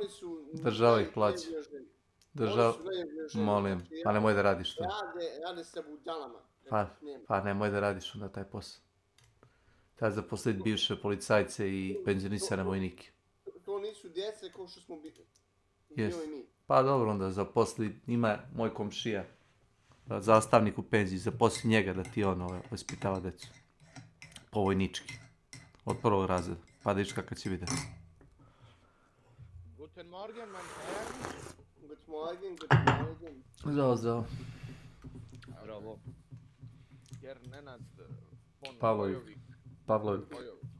oni su Država ih plaća. Država, molim, pa nemoj da radiš to. Rade sa budalama. Pa nemoj da radiš onda taj posao. Treba zaposliti bivše policajce i penzionisane vojnike. To nisu djece kao što smo bili mi. Pa dobro, onda zaposli, ima moj komšija, zastavnik u penziji, zaposli njega da ti on vaspitava decu. Po vojnički. Od prvog razreda. Pa da viš kakav će biti. Guten Morgen, mein Herr. Guten Morgen. Zdravo. Bravo. Jer Nenad Pavlović.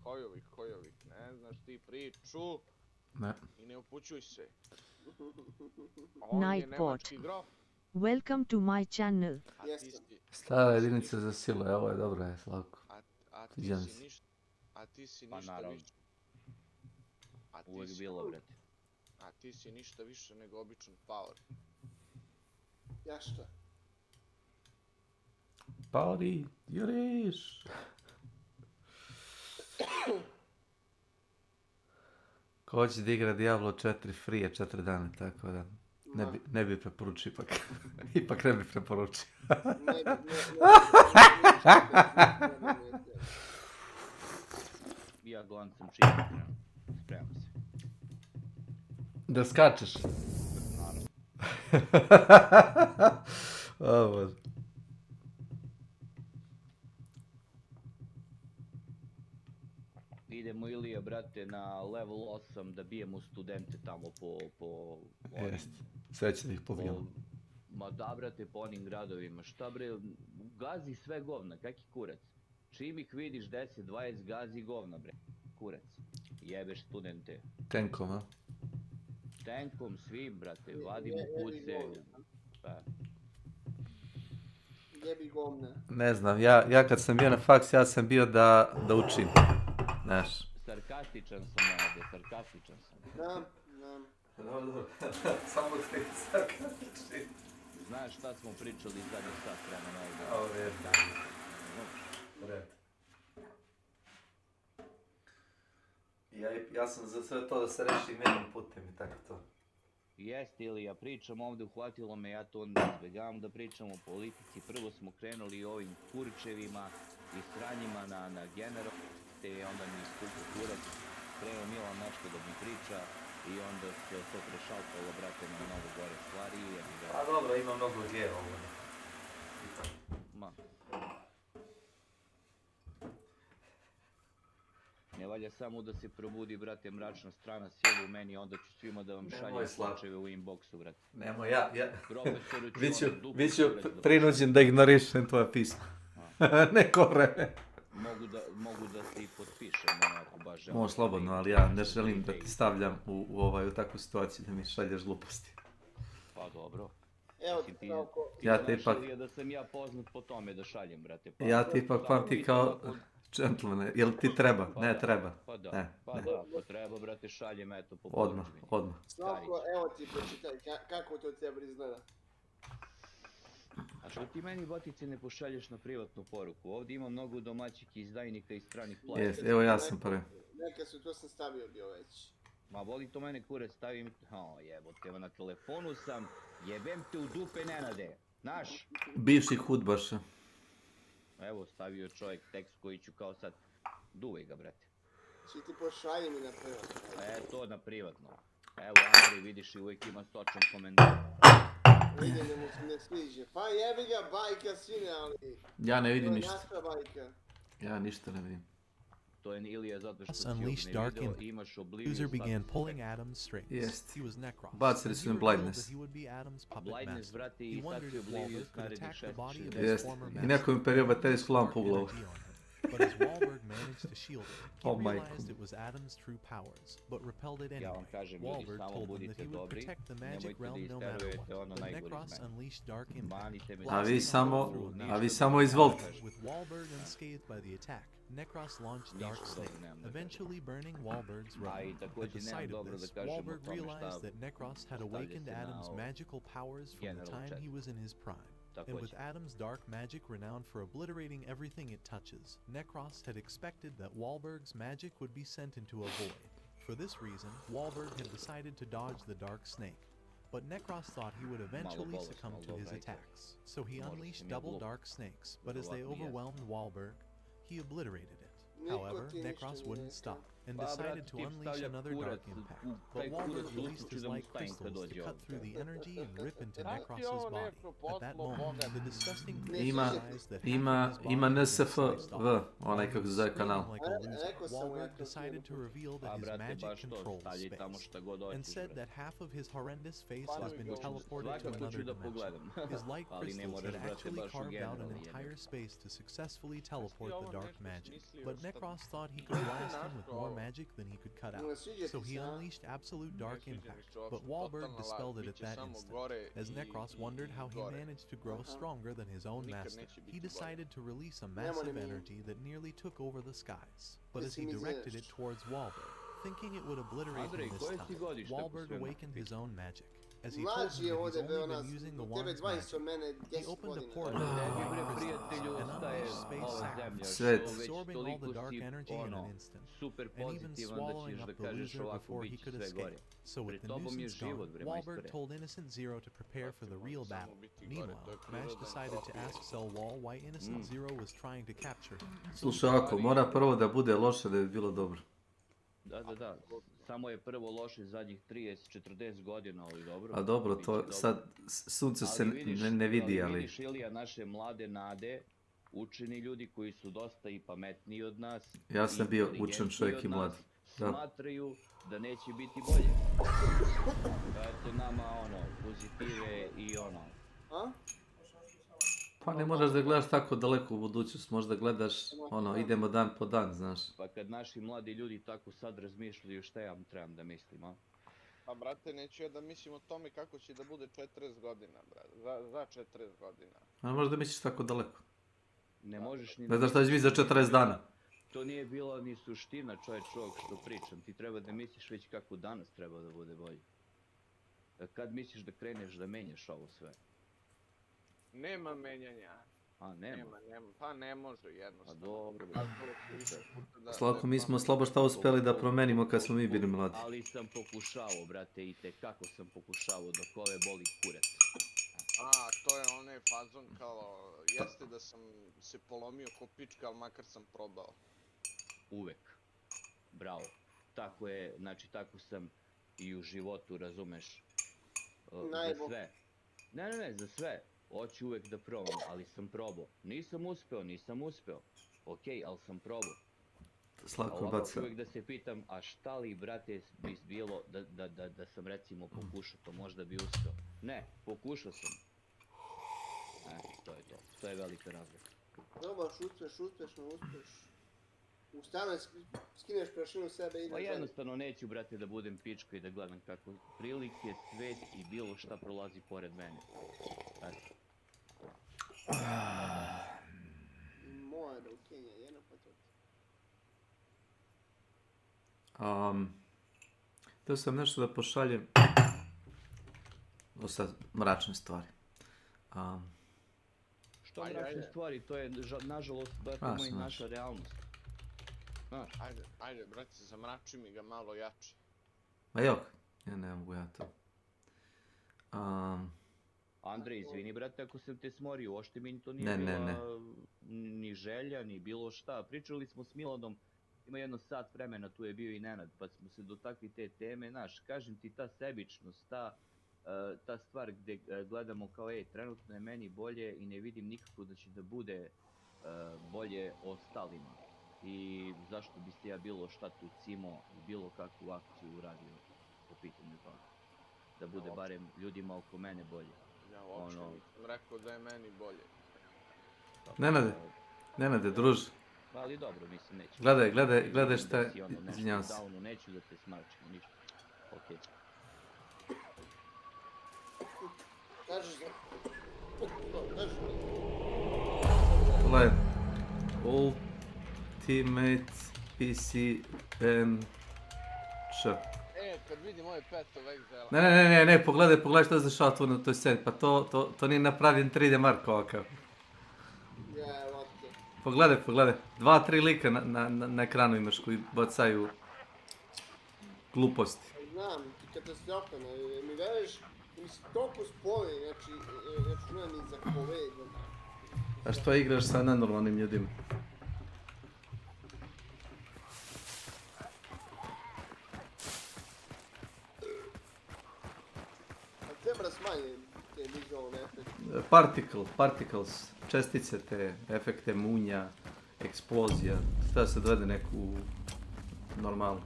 Hojovik, ne znaš ti priču. Ne. I ne upućuj se. On je nemački grof. Welcome to my channel. Stara jedinica za silu, evo je dobro, je Slavko. A ti si ništa više. Uvijek bilo, brate. A ti si ništa više nego običan power. Ja šta? Paori, juriš! Ko hoće da igra Diablo 4 free 4 dana, tako da ne bi preporučio ipak. Ipak ne bi preporučio. Ja glancam čita, spremam se. Da skačeš? Naravno. O, Bože. Idemo Ilija, brate, na level 8 da bijemo studente tamo po... Jest, sve će da ih pobijemo. Ma da, brate, po onim gradovima. Šta bre, gazi sve govna, kaki kurac. Čim ih vidiš 10-20 gazi govna, bre. Kurac. Jebeš studente. Tenkom, a? Tenkom, svim, brate, vadimo puce. Pa. Jebi govna. Ne znam, ja kad sam bio na faks, ja sam bio da učim. Znaš. Sarkastičan sam, Nenade, sarkastičan sam. Da. Dobro, samo ti sarkastični. Znaš šta smo pričali zadnji sat vremena ovdje? Ovo je red. Ja sam za sve to da se reši mirnim putem i tako to. Jeste Ilija, pričam ovdje, uhvatilo me, ja to onda izbjegavam da pričam o politici. Prvo smo krenuli ovim Kurčevima i sranjima na general, te onda mi iskupo kurac, krenuo Milan nešto da mi priča i onda se to prešalpalo, brate, na mnogo gore stvari. Pa dobro, ima mnogo geja ovo. Ma. Ne valja samo da se probudi, brate, mračna strana sjeli u meni, onda ću svima da vam šaljem slučajeve u inboxu, brate. Nemoj, ja. Profesoru Biću prinuđen da ignorišem tvoja pisma. Neko vreme. Mogu da se i potpišem, onako, baš želim. Možeš slobodno, ali ja ne želim da ti stavljam u takvu situaciju da mi šalješ gluposti. Pa dobro. Evo ti ja te ipak... da sam ja poznat po tome da šaljem, brate. Pa, ja ti ipak pamti kao džentlmene. Jel ti treba? Pa ne treba. Pa da, ako treba, brate, šaljem, eto, po područbini. Odmah. Slavko, evo ti počitaj, kako to tebi izgleda? A što ti meni, batice, ne pošalješ na privatnu poruku? Ovdje ima mnogo domaćih izdajnika i stranih plaća. Jes, evo ja sam prvi. Neka su, to sam stavio bio već. Ma voli to mene kurac, stavim... jebote, na telefonu sam, jebem te u dupe, Nenade, znaš? Bivših udbaša. Evo, stavio čovjek tekst koji ću kao sad, duvaj ga, brate. Či ti pošalji mi na privatno? To na privatno. Evo, Andrej, vidiš i uvijek ima sočan komentar. Vidim da mu se ne sviđe. Pa jebi ga bajka sine, ali... Ja ne vidim ništa. To je naša bajka. Ja ništa ne vidim. To je Ilija zato što si unleashed dark video, impact. imaš Oblivion. User began pulling Adam's strings. Jest. He was Necros. Bacili su im blindness. He would be Adam's puppet Blindness, master. brate, He i sad wondered si if Oblivion Wahlberg could attack the body of his Jest. former I master. neko mi perio baterijsku lampu u glavu. But as Wahlberg managed to shield it, he Oh my realized God. it was Adam's true powers, but repelled it Ja vam anyway. kažem, ljudi, Wahlberg samo told him that budite he would dobri, protect the magic nemojte da realm no matter isterujete what. ono But najgori Necros iz mene. unleashed dark impact. Manite me A vi Ništa samo izvolite. With Wahlberg unscathed by the attack, Necros launched Ništa Dark dobro Snake, nemam da eventually burning Wahlberg's A i realm. At također the nemam sight of dobro da this, kažem o Wahlberg tome realized šta that Necros had postavlja awakened se na Adam's magical powers from the general time chat. he was in his prime. And with Također. Adam's dark magic renowned for obliterating everything it touches, Necros had expected that Wahlberg's magic would be sent into a void, For this reason, Wahlberg had decided to dodge the dark snake, but Necros thought he would eventually succumb to his attacks. So he unleashed double dark snakes, but as they overwhelmed Wahlberg, he obliterated it. However, Necros wouldn't stop and decided to unleash another dark impact, but Wahlberg released his light crystals to cut through the energy and rip into Necros's body. At that moment, the disgusting Ima, ima NSFV, onaj kako se zove kanal. like a loser, Wahlberg decided to reveal that his magic controls space, and said that half of his horrendous face has been teleported to another dimension. His light crystals had actually carved out an entire space to successfully teleport the dark magic, but Necros thought he could blast him with more magic than he could cut out, so he unleashed absolute dark impact, but Wahlberg dispelled it at that instant. As Necros wondered how he managed to grow stronger than his own master, he decided to release a massive energy that nearly took over the skies, but as he directed it towards Wahlberg, thinking it would obliterate him this time, Wahlberg awakened his own magic. As he told him that he's only been using the one's magic, he opened a portal and unleashed space sacrifice, absorbing all the dark energy in an instant, and even swallowing up the loser before he could escape. So with the nuisance gone, Wahlberg told Innocent Zero to prepare for the real battle. Meanwhile, Mash decided to ask Cell Wall why Innocent Zero was trying to capture him. Slušaj, ako mora prvo da bude loše da bi bilo dobro. Da. Samo je prvo loše zadnjih 30-40 godina, ali dobro. A dobro, to sad sunce se ne vidi, ali... Vidiš, Ilija, naše mlade nade, učeni ljudi koji su dosta i pametniji od nas, Ja sam bio učen čovjek i mlad. smatraju da neće biti bolje. Eto nama, pozitive i A? Pa ne moraš da gledaš tako daleko u budućnost, možda gledaš, idemo dan po dan, znaš. Pa kad naši mladi ljudi tako sad razmišljaju, šta ja trebam da mislim, a? Pa brate, neću ja da mislim o tome kako će da bude 40 godina, brate, za 40 godina. A možda misliš tako daleko. Ne možeš ni... Ne znaš šta će biti za 40 dana. To nije bila ni suština, ovog što pričam. Ti treba da misliš već kako danas treba da bude bolje. Kad misliš da kreneš da menjaš ovo sve? Nema menjanja. A, nema? Pa ne može jednostavno. Pa dobro. Slavko, mi smo slabo šta uspjeli da promenimo kad smo mi bili mladi. Ali sam pokušavao, brate, i tekako sam pokušavao dok ove boli kurac. A, to je onaj fazon kao, jeste da sam se polomio ko pička, ali makar sam probao. Uvek. Bravo. Tako je, znači tako sam i u životu, razumeš, za sve. Ne, za sve. Hoću uvek da probam, ali sam probao. Nisam uspeo. Okej, ali sam probao. Slavko Ovako baca. uvek da se pitam, a šta li, brate, bi bilo da sam recimo pokušao, pa možda bi uspeo. Ne, pokušao sam. To je to. To je velika razlika. Probaš, uspeš, ne uspeš. Ustane, skineš prašinu sebe i ideš Pa dalje. jednostavno neću, brate, da budem pička i da gledam kako prilike, svet i bilo šta prolazi pored mene. Eto. Moja da u Kenija, jedno pa to. Htio sam nešto da pošaljem. O sad, mračne stvari. Što mračne stvari, to je nažalost, brate moj, naša realnost. Znaš? Ajde, brate, zamrači mi ga malo jače. Ma jok, ja ne mogu ja to. Andrej, izvini, brate, ako sam te smorio, uopšte mi to nije bila ni želja, ni bilo šta. Pričali smo s Milanom, ima jedno sat vremena, tu je bio i Nenad, pa smo se dotakli te teme, znaš, kažem ti, ta sebičnost, ta stvar gdje gledamo kao, trenutno je meni bolje i ne vidim nikako da će da bude bolje ostalima. I zašto bi se ja bilo šta tu cimo i bilo kakvu akciju uradio po pitanju toga. Da bude barem ljudima oko mene bolje. Ja uopšte nisam rekao da je meni bolje. Nenade, druže. Ali dobro, mislim, neću. Gledaj šta, izvinjavam se. Neću da te smarčim, ništa. Okej. Kažeš da? Pogledaj. Ultimate PC Ben Č. Kad vidim ove peto vek zela. Ne, pogledaj što se dešava tu na toj sceni, pa to nije napravljen 3D Mark ovakav. Pogledaj, 2-3 lika na ekranu imaš koji bacaju gluposti. Znam, ti katastrofano, mi veruješ, mi si toliko spori, znači, računam i za kolegom. A što igraš sa nenormalnim ljudima? A treba da smanjim te vizualne efekte. Particles, čestice te, efekte munja, eksplozija, treba se dovede neku normalnu.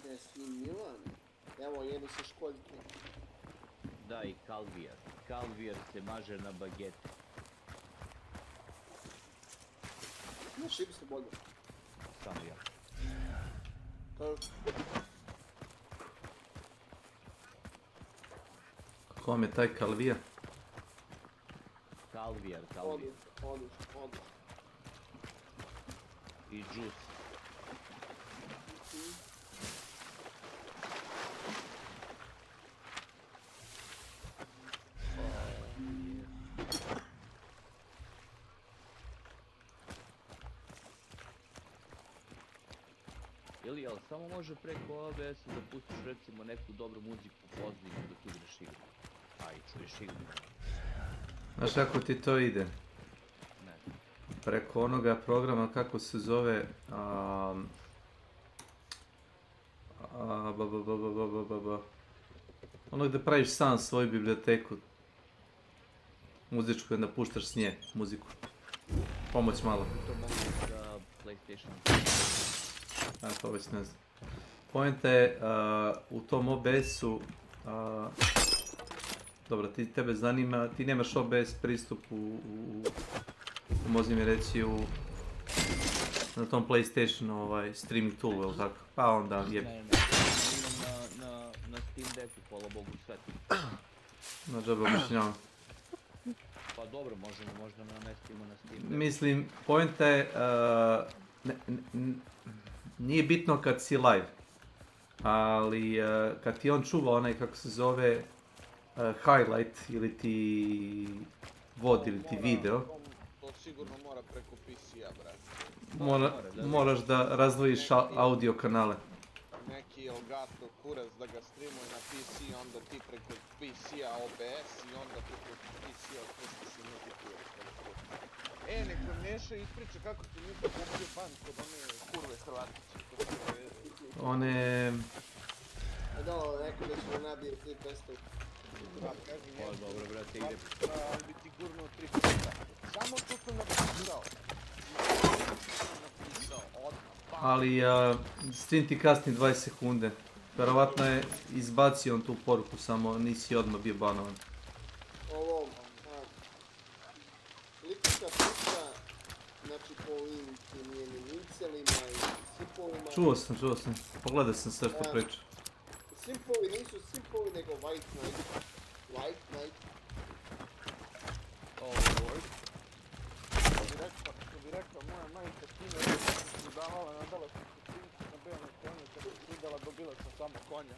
Gdje si Milan? Evo, jedu se školjke. Da, i kalvijar. Kalvijar se maže na bagete. Znaš, ibi se bolje. Samo ja. To Kako vam je taj kalvija? Kalvijar. odlično. I džus. Ili, ali samo može preko OBS-a da pustiš recimo neku dobru muziku pozivnu dok igraš igru. A i čuješ igru. Znaš kako ti to ide? Ne. Preko onoga programa, kako se zove, ono gdje praviš sam svoju biblioteku muzičku i onda puštaš s nje muziku. Pomoć malo. To mogu za PlayStation. Ja to već ne znam. Poenta je u tom OBS-u, dobro, tebe zanima, ti nemaš OBS pristup možda mi reći na tom PlayStationu streaming toolu, ili tako? Pa onda je... Ne, imam na Steam Decku, hvala Bogu, sve. Na džabe objašnjavam. Pa dobro, možda namestimo na Steam Decku. Mislim, poenta je, nije bitno kad si live, ali kad ti on čuva onaj, kako se zove, highlight ili ti vod ili ti video, To sigurno mora preko PC-a, brate. moraš da razdvojiš audio kanale. Neki Elgato kurac da ga streamuje na PC, onda ti preko PC-a OBS i onda preko PC-a pustiš i muziku. Neko Neša ispriča kako ti niko kupio ban kod one kurve Hrvatice. One... Da, neko da ćemo nabije 3 pesta. O, dobro, brate, ide. Ali bi ti gurnuo 3 pesta. Samo što sam napisao. Ali stream ti kasni 20 sekunde. Verovatno je izbacio on tu poruku, samo nisi odmah bio banovan. Ovo, likica priča, znači po ovim njenim incelima i simpovima. Čuo sam. Pogledao sam sve što priča. Simpovi nisu simpovi, nego white knight. White knight. Što bi rekla moja majka Kina, su davala, nadala sam se priliku na belom konju, kad bi pridala, dobila sam samo konja.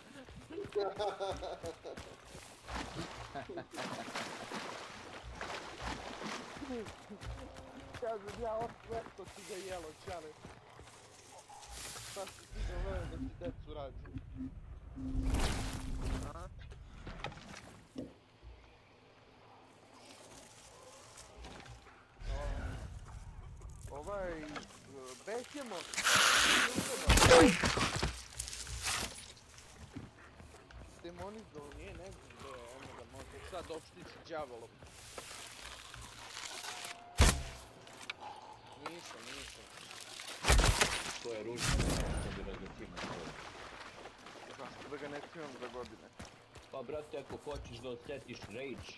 Kažem ja, sve što ti ga jelo, čale. Šta si ti doveo da ti decu rađu? Bećemo. Demonizao nije, ne znam gdje je onoga možda sad opštići djavolom. Nisam. To je ružno, što bi različimo svoje. Zašto da ga ne čujem za godine? Pa brate, ako hoćeš da osjetiš rage,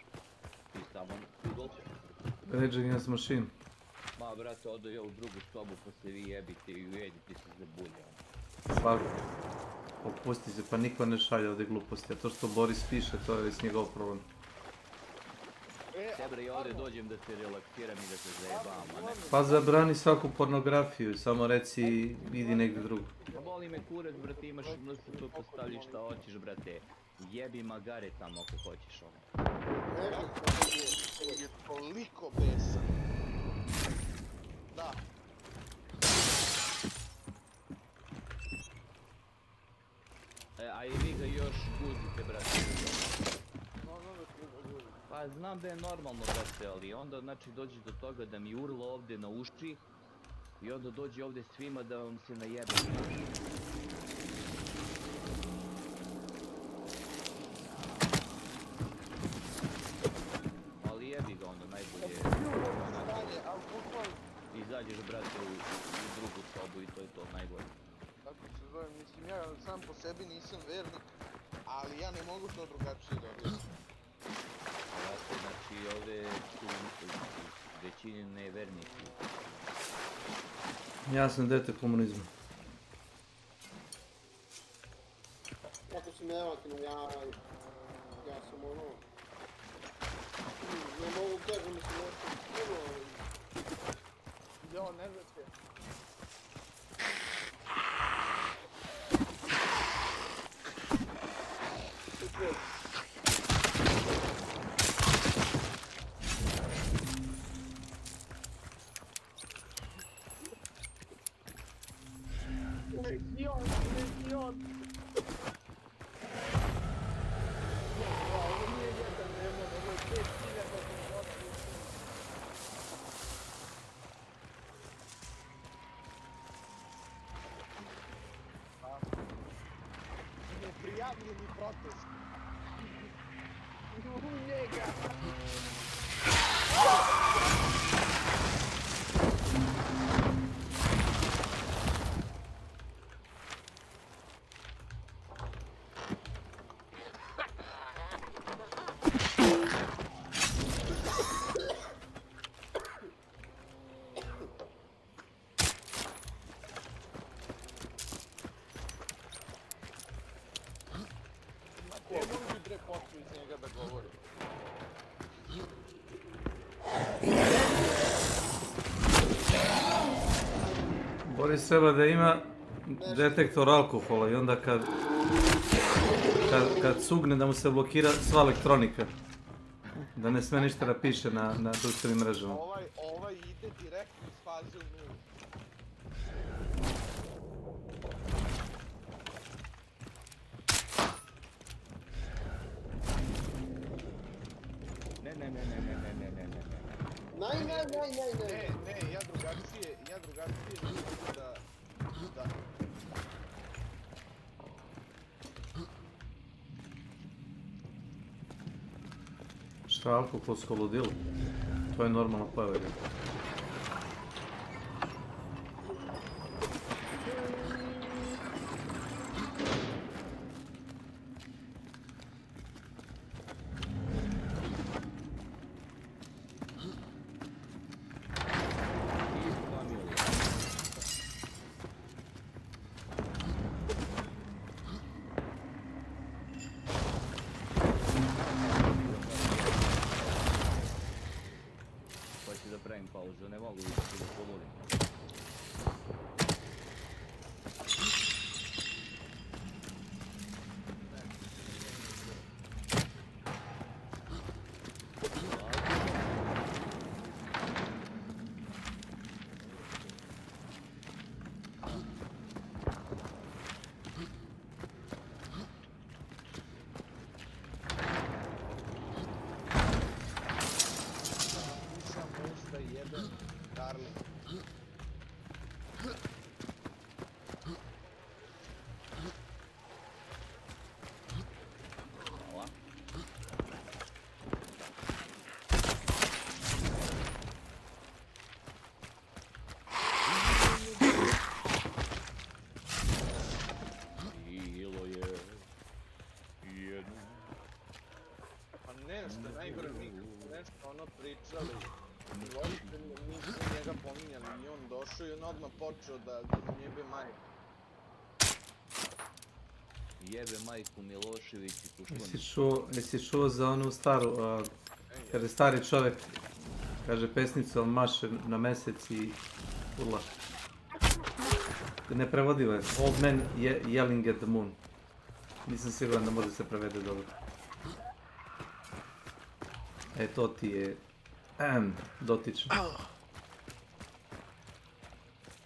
ti samo udolče. Rage Against Machine. Ma brate, odo ja u drugu sobu pa se vi jebite i ujedite se za bulje. Svako. Opusti se, pa niko ne šalje ovdje gluposti, a to što Boris piše, to je već njegov problem. Sebre, ja ovdje dođem da se relaksiram i da se zajebavam, a ne? Pa zabrani svaku pornografiju, samo reci idi negdje drugo. Pa boli me kurac, brate, imaš MSP, postavi šta hoćeš, brate. Jebi magare tamo ako hoćeš, ono. Je toliko besan. Da. A i vi ga još guzite, brate. Pa znam da je normalno, brate, ali onda znači dođe do toga da mi urla ovdje na uši i onda dođe ovdje svima da vam se najebe. Ali jebi ga onda, najbolje je. Izađeš, brate, u drugu sobu i to je to najbolje. Tako se zove, mislim, ja sam po sebi nisam vernik, ali ja ne mogu to drugačije da objasnim. Brate, znači ovdje su većini nevernici. Ja sam dete komunizma. Kako si nevakno, ja sam ono... Ne mogu kažem, mislim, nešto puno, ali... Jo, ne znate. Legion! Ovo nije jedan demon, ovo je 5000 demona. Neprijavljeni protest. U njega! Demon bi bre počeo iz njega da govori. Boris treba da ima detektor alkohola i onda kad sugne da mu se blokira sva elektronika. Da ne sme ništa da piše na društvenim mrežama. Ovaj ide direktno iz faze u nulu. Ne. Ne, ja drugačije mislim da... Šta je alkoholsko ludilo? To je normalno pojava. Hoću da pravim pauzu, ne mogu više da poludim. nešto najgore mi nešto ono pričali. Uopšte nisu njega pominjali i on došao i on odmah počeo da njebe majke. Jebe majku Milošević i Jesi Koštunić. čuo za onu staru, kada je stari čovjek, kaže pesnicu, on maše na mesec i urla. Neprevodivo je. Old man yelling at the moon. Nisam siguran da može se prevede dobro. E, to ti je dotično.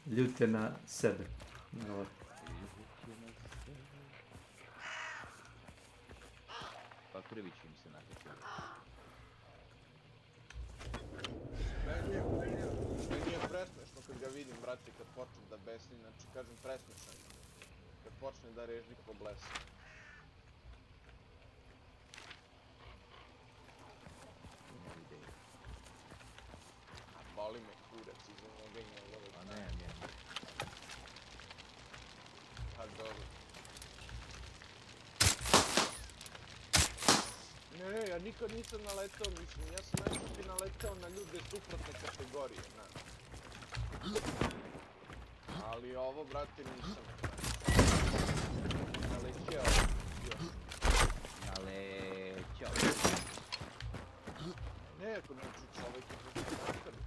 Ljut je na sebe. Pa prvi ću im se natjecati. Meni je presmešno kad ga vidim, brate, kad počne da besni, znači kažem presmešan. Kad počne da režnik oblesa. A boli me kurac iza njega i njegove Pa strane. ne. Pa dobro. Ne, ja nikad nisam naletao, mislim, ja sam najčešće naletao na ljude suprotne kategorije, znaš. Ali ovo, brate, nisam. Naletao. Ne, ako neću čovek je to nastavi.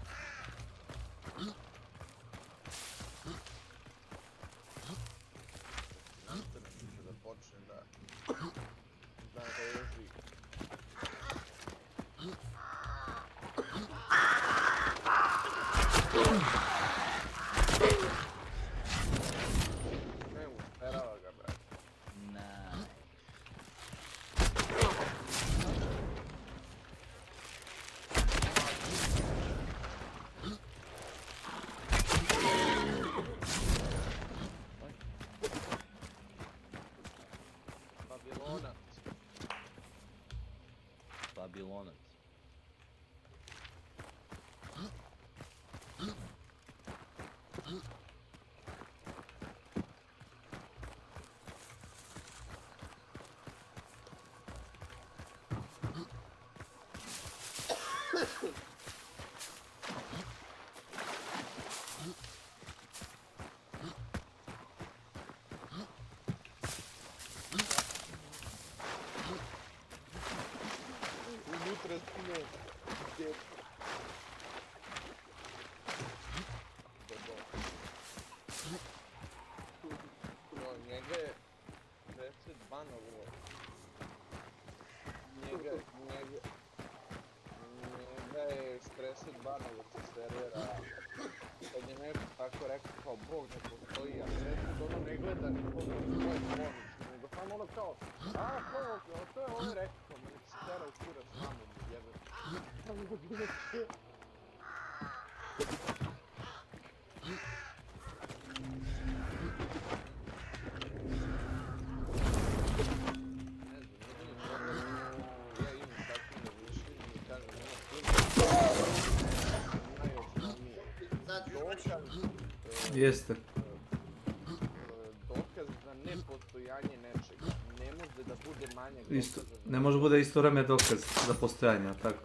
Nastavi će da počne da reži. Ne, usperava ga, brate. Babilonac. Unutra spine dječko. No, njega je 52 na uvo. Njega je 42 na uvo servera. Kad je nešto tako rekao kao Bog ne postoji, a nešto ono ne gleda nikoga u svoj monik, nego samo ono kao, a to je on rekao, me se tera u kurac mamu mi jebe. Samo da bude će. Ja imam tako da mišljenje i kažem, najosnovnije. Jeste. Dokaz za nepostojanje nečega ne može da bude manjak Isto, dokaza. ne može bude isto vreme dokaz za postojanje, ali tako?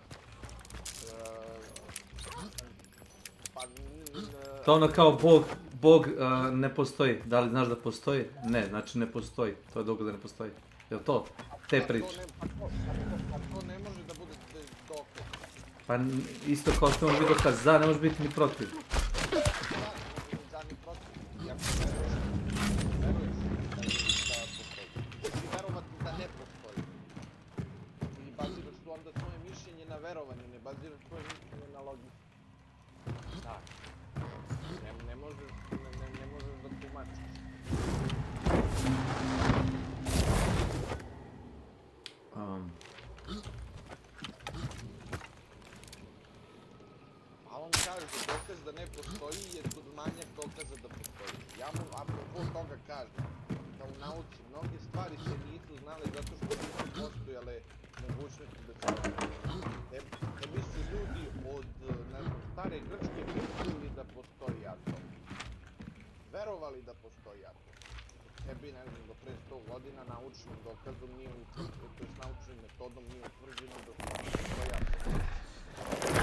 To ono kao Bog ne postoji. Da li znaš da postoji? Ne, znači ne postoji. To je dokaz da ne postoji. Jel to? Te priče. To ne može da bude dokaz. Pa isto kao što može biti dokaz za, ne može biti ni protiv. Za ni protiv. Ja veruješ da postoji. Ti verovati da ne postoji. I baziraš tu onda svoje mišljenje na verovanju, ne baziraš svoje mišljenje na logiku. Da. Ne možeš da tumačiš. A on kaže, dokaz da ne postoji je kod manjak dokaza da postoji. Ja mu apropo toga kažem, da u nauci mnoge stvari se nisu znale zato što nisu postojale mogućnosti da se tebi su ljudi od, ne znam, stare Grčke mislili da postoji atom. Verovali da postoji atom. Tebi, ne znam, do pre 100 godina naučnim dokazom nije utvrđeno, to je s naučnim metodom nije utvrđeno da postoji atom.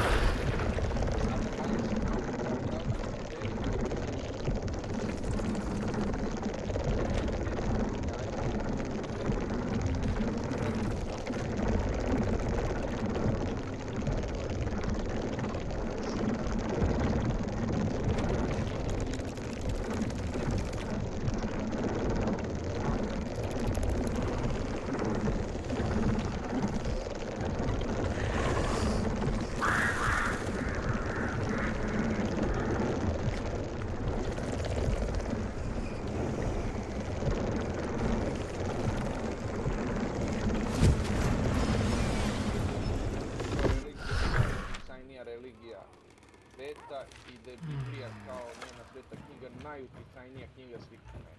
sveta i da je Biblija kao njena sveta knjiga najutjecajnija knjiga svih vremena.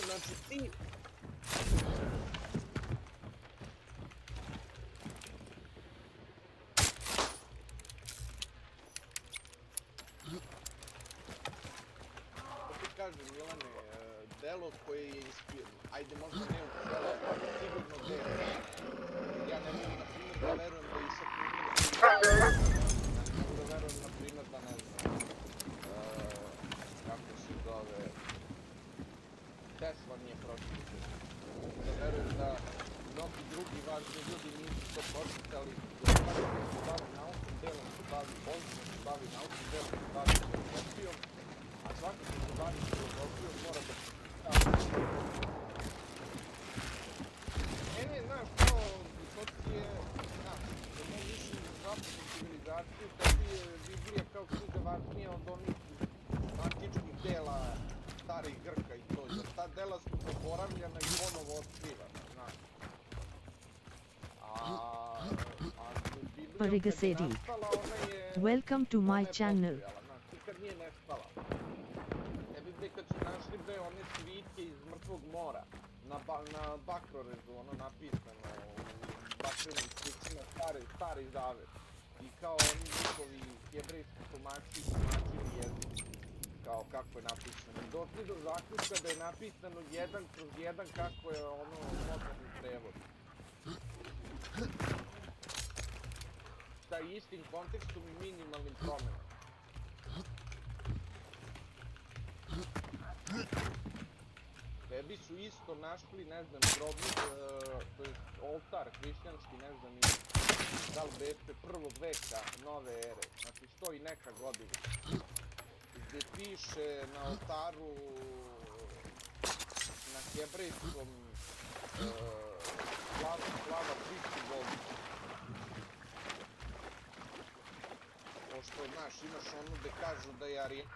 Znači ti... Kažem, Milane, delo koje je inspirano, ajde možda ne u delo, ali sigurno delo. Ja ne mogu, na primjer, da verujem da i sad ne mogu da verujem, na primjer, da ne znam, kako se zove, Tesla nije pročitao. Da verujem da mnogi drugi važni ljudi nisu to pročitali, da svaki koji se bavi naukom delom, se bavi ozbiljno, se bavi naukom delom, se bavi filozofijom, a svaki koji se bavi filozofijom mora da mene, znaš, kao, to ti je, znaš, za moj mišljenje zapadnu civilizaciju, to ti je Biblija kao knjiga važnija od onih antičkih dela starih Grka i to, jer ta dela su zaboravljena i ponovo otkrivana, znaš. Parigasedi. Welcome to my channel. Nikad nije nestala. Vidite kad su našli bre one svitke iz mrtvog mora na Bakrorezu, ono napisano u bakrenim svitcima, stari zavet. I kao oni njihovi jevrejski tumačili jezik, kao kako je napisano. I došli do zaključka da je napisano 1/1 kako je ono moderni prevod. Sa istim kontekstom i minimalnim promenama. Tebi su isto našli, ne znam, grobnik, to je oltar hrišćanski, ne znam, da li beše prvog veka nove ere, znači 100 i neka godina, gdje piše na oltaru na hebrejskom slava Hristu Bogu. Pošto, znaš, imaš ono gde kažu da je Arijan.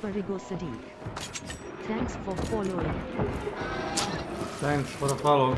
Parigo Sadiq. Thanks for following. Thanks for the follow.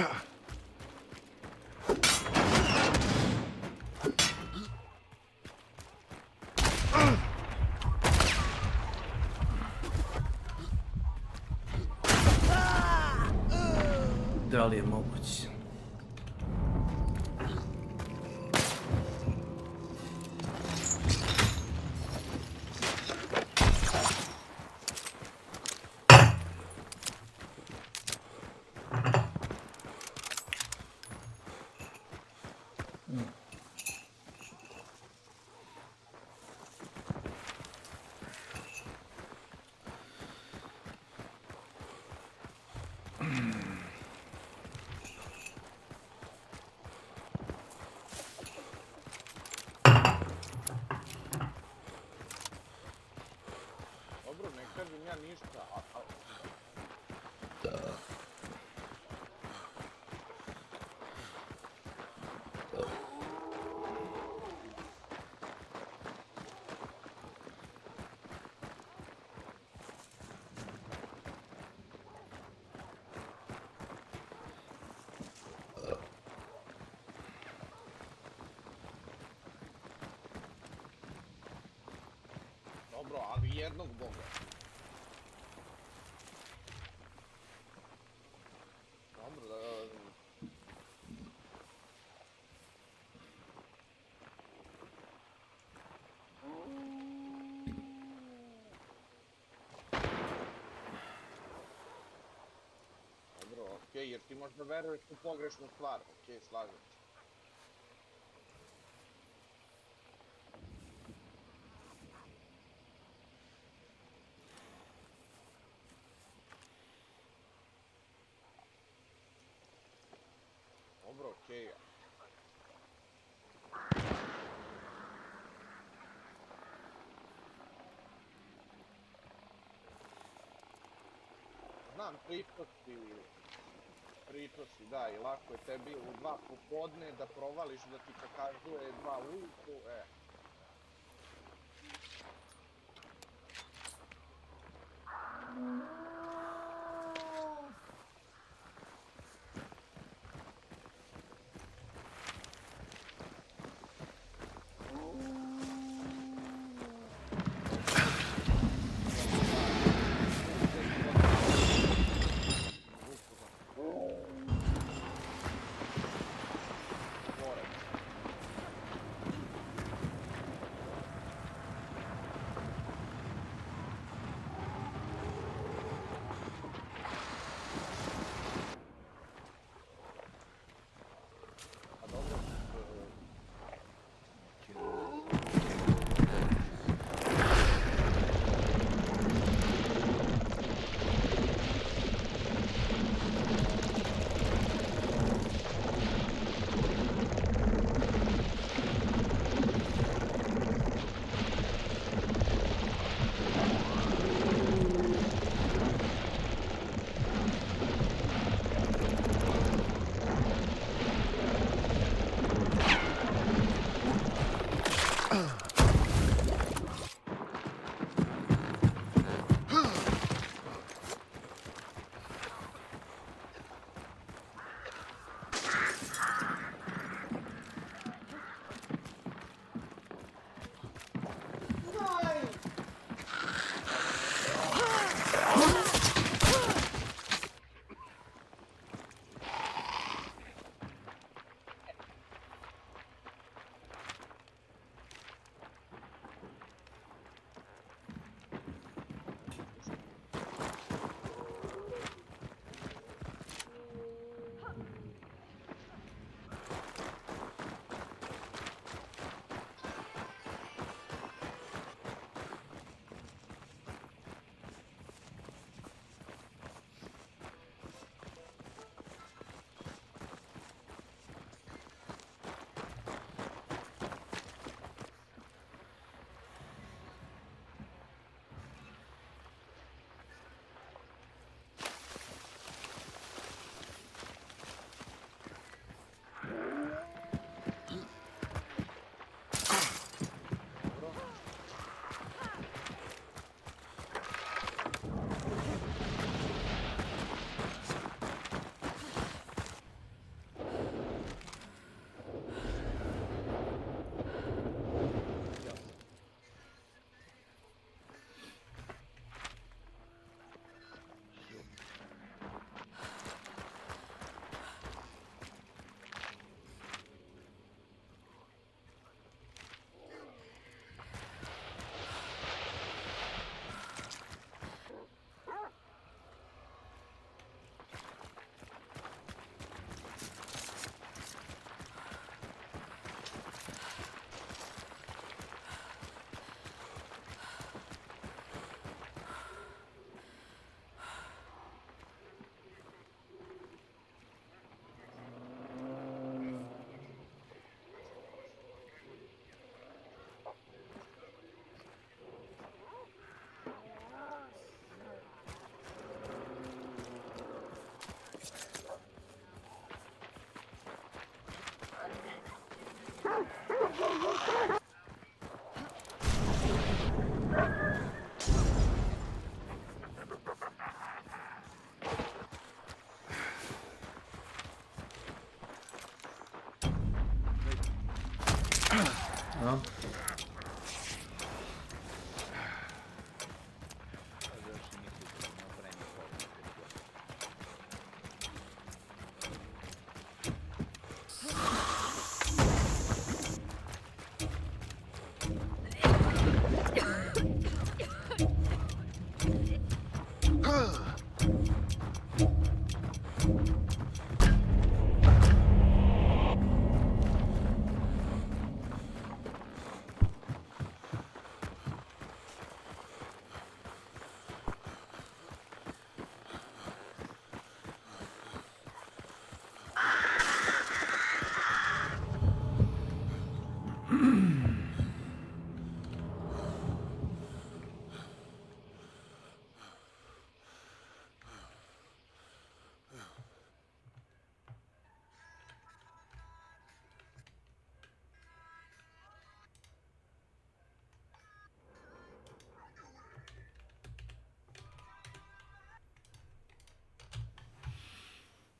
Da li je moguće? Dobro, ne kažem ja ništa, dobro, ali jednog boga. Dobro, Dobro, okej, jer ti možda veruješ u pogrešnu stvar, okej, slažem se. Dobro, okej. Znam, pričao si, da, i lako je tebi u 2 popodne da provališ da ti pokazuje 2 ujutru, A? Još i nisi napravim problem.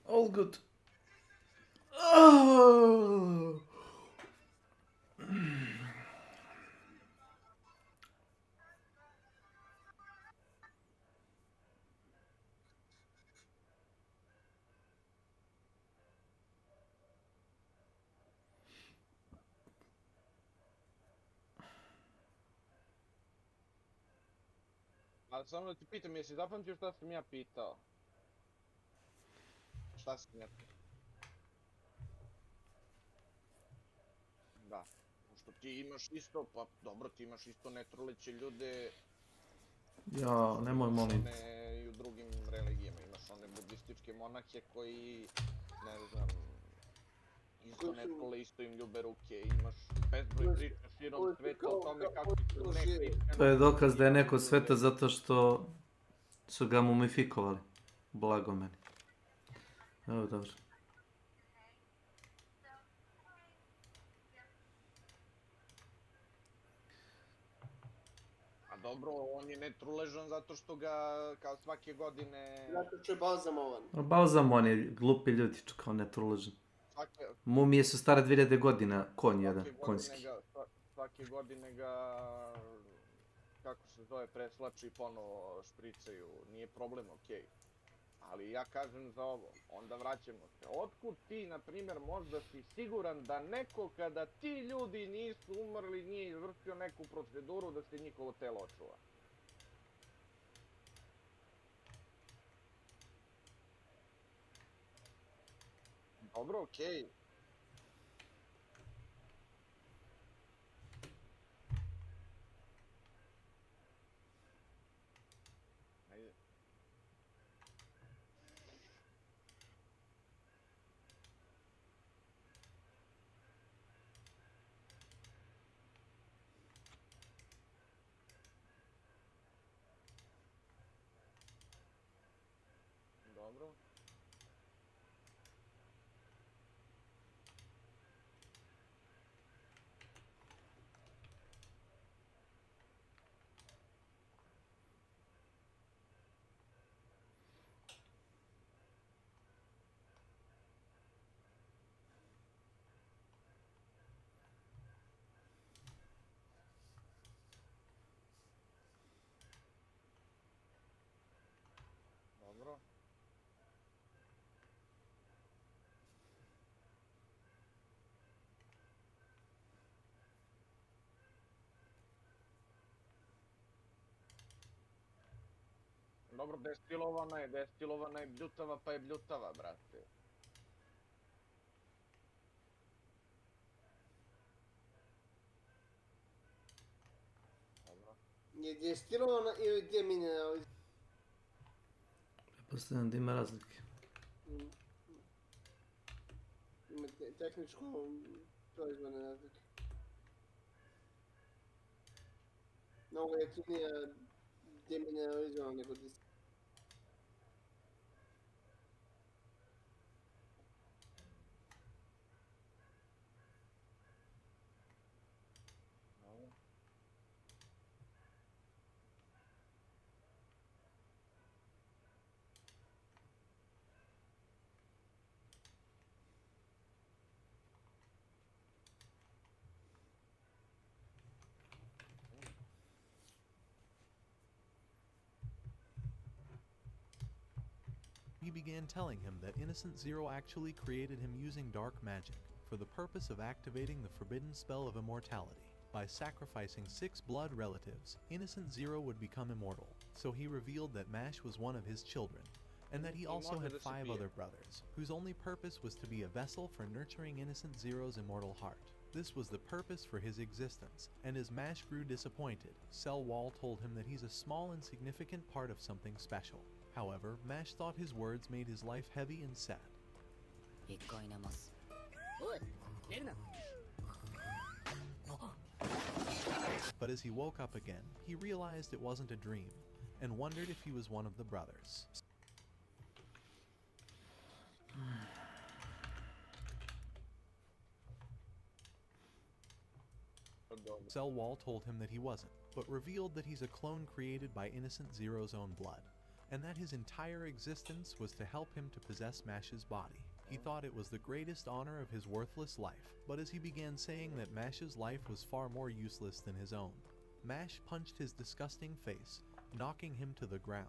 All good. Oh. Ali samo da ti pitam, jesi zapamtio šta sam ja pitao? Šta sam ja pitao? Da. Pošto ti imaš isto, pa dobro, ti imaš isto netruleće ljude. Ja, nemoj molim. I u drugim religijama imaš one budističke monahe koji, ne znam, isto ne trule, isto im ljube ruke, imaš bezbroj priča širom sveta o tome kako su neki... To je dokaz da je neko sveta zato što su ga mumifikovali. Blago meni. Evo, dobro. A dobro, on je netruležan zato što ga kao svake godine... Zato što je balzamovan. Balzamovan je glupi ljudi, kao netruležan. Mumije su stare 2000 godina, konj jedan, konjski. Svake godine ga, kako se zove, preslači i ponovo špricaju, nije problem, okej. Ali ja kažem za ovo, onda vraćamo se. Otkud ti, na primjer, možda si siguran da neko kada ti ljudi nisu umrli, nije izvršio neku proceduru da se njihovo telo očuva? Dobro, okej. Dobro. Dobro. Dobro, destilovana je bljutava pa je bljutava, brate. Dobro. Je destilovana ili demineralizirana? Pretpostavljam da ima razlike. Ima tehničko proizvodne razlike. Mnogo jeftinija demineralizirana nego destilovana. He began telling him that Innocent Zero actually created him using dark magic for the purpose of activating the forbidden spell of immortality. By sacrificing 6 blood relatives, Innocent Zero would become immortal. So he revealed that Mash was one of his children, and that he also had 5 other brothers, whose only purpose was to be a vessel for nurturing Innocent Zero's immortal heart. This was the purpose for his existence, and as Mash grew disappointed, Cell Wall told him that he's a small insignificant part of something special. However, Mash thought his words made his life heavy and sad. But as he woke up again, he realized it wasn't a dream, and wondered if he was one of the brothers. Cell Wall told him that he wasn't, but revealed that he's a clone created by Innocent Zero's own blood, and that his entire existence was to help him to possess Mash's body. He thought it was the greatest honor of his worthless life, but as he began saying that Mash's life was far more useless than his own, Mash punched his disgusting face, knocking him to the ground.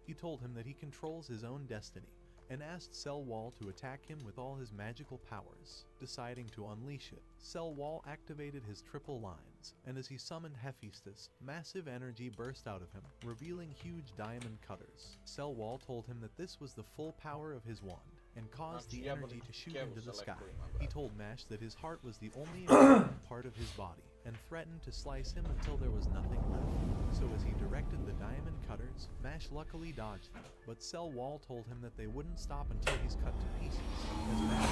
He told him that he controls his own destiny, and asked Cell Wall to attack him with all his magical powers. Deciding to unleash it, Cell Wall activated his triple lines, and as he summoned Hephaestus, massive energy burst out of him, revealing huge diamond cutters. Cell Wall told him that this was the full power of his wand, and caused the energy to shoot into the sky. He told Mash that his heart was the only important part of his body, and threatened to slice him until there was nothing left. So as he directed the diamond cutters, Mash luckily dodged them, but Cell Wall told him that they wouldn't stop until he's cut to pieces. As Mash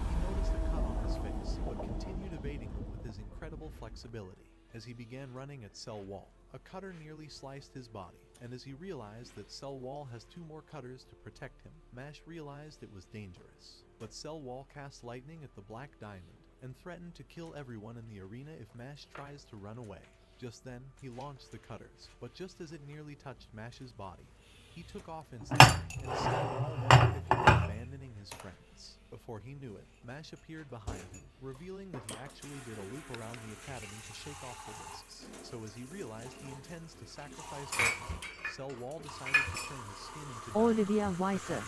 he noticed a cut on his face, but continued evading them with his incredible flexibility. As he began running at Cell Wall, a cutter nearly sliced his body, and as he realized that Cell Wall has 2 more cutters to protect him, Mash realized it was dangerous. But Cell Wall cast lightning at the black diamond, and threatened to kill everyone in the arena if Mash tries to run away. Just then, he launched the cutters, but just as it nearly touched Mash's body, he took off instantly, and Cell Wall wondered if he was abandoning his friends. Before he knew it, Mash appeared behind him, revealing that he actually did a loop around the academy to shake off the risks. So as he realized he intends to sacrifice both of them, Cell Wall decided to turn his skin into Olivia Weiser.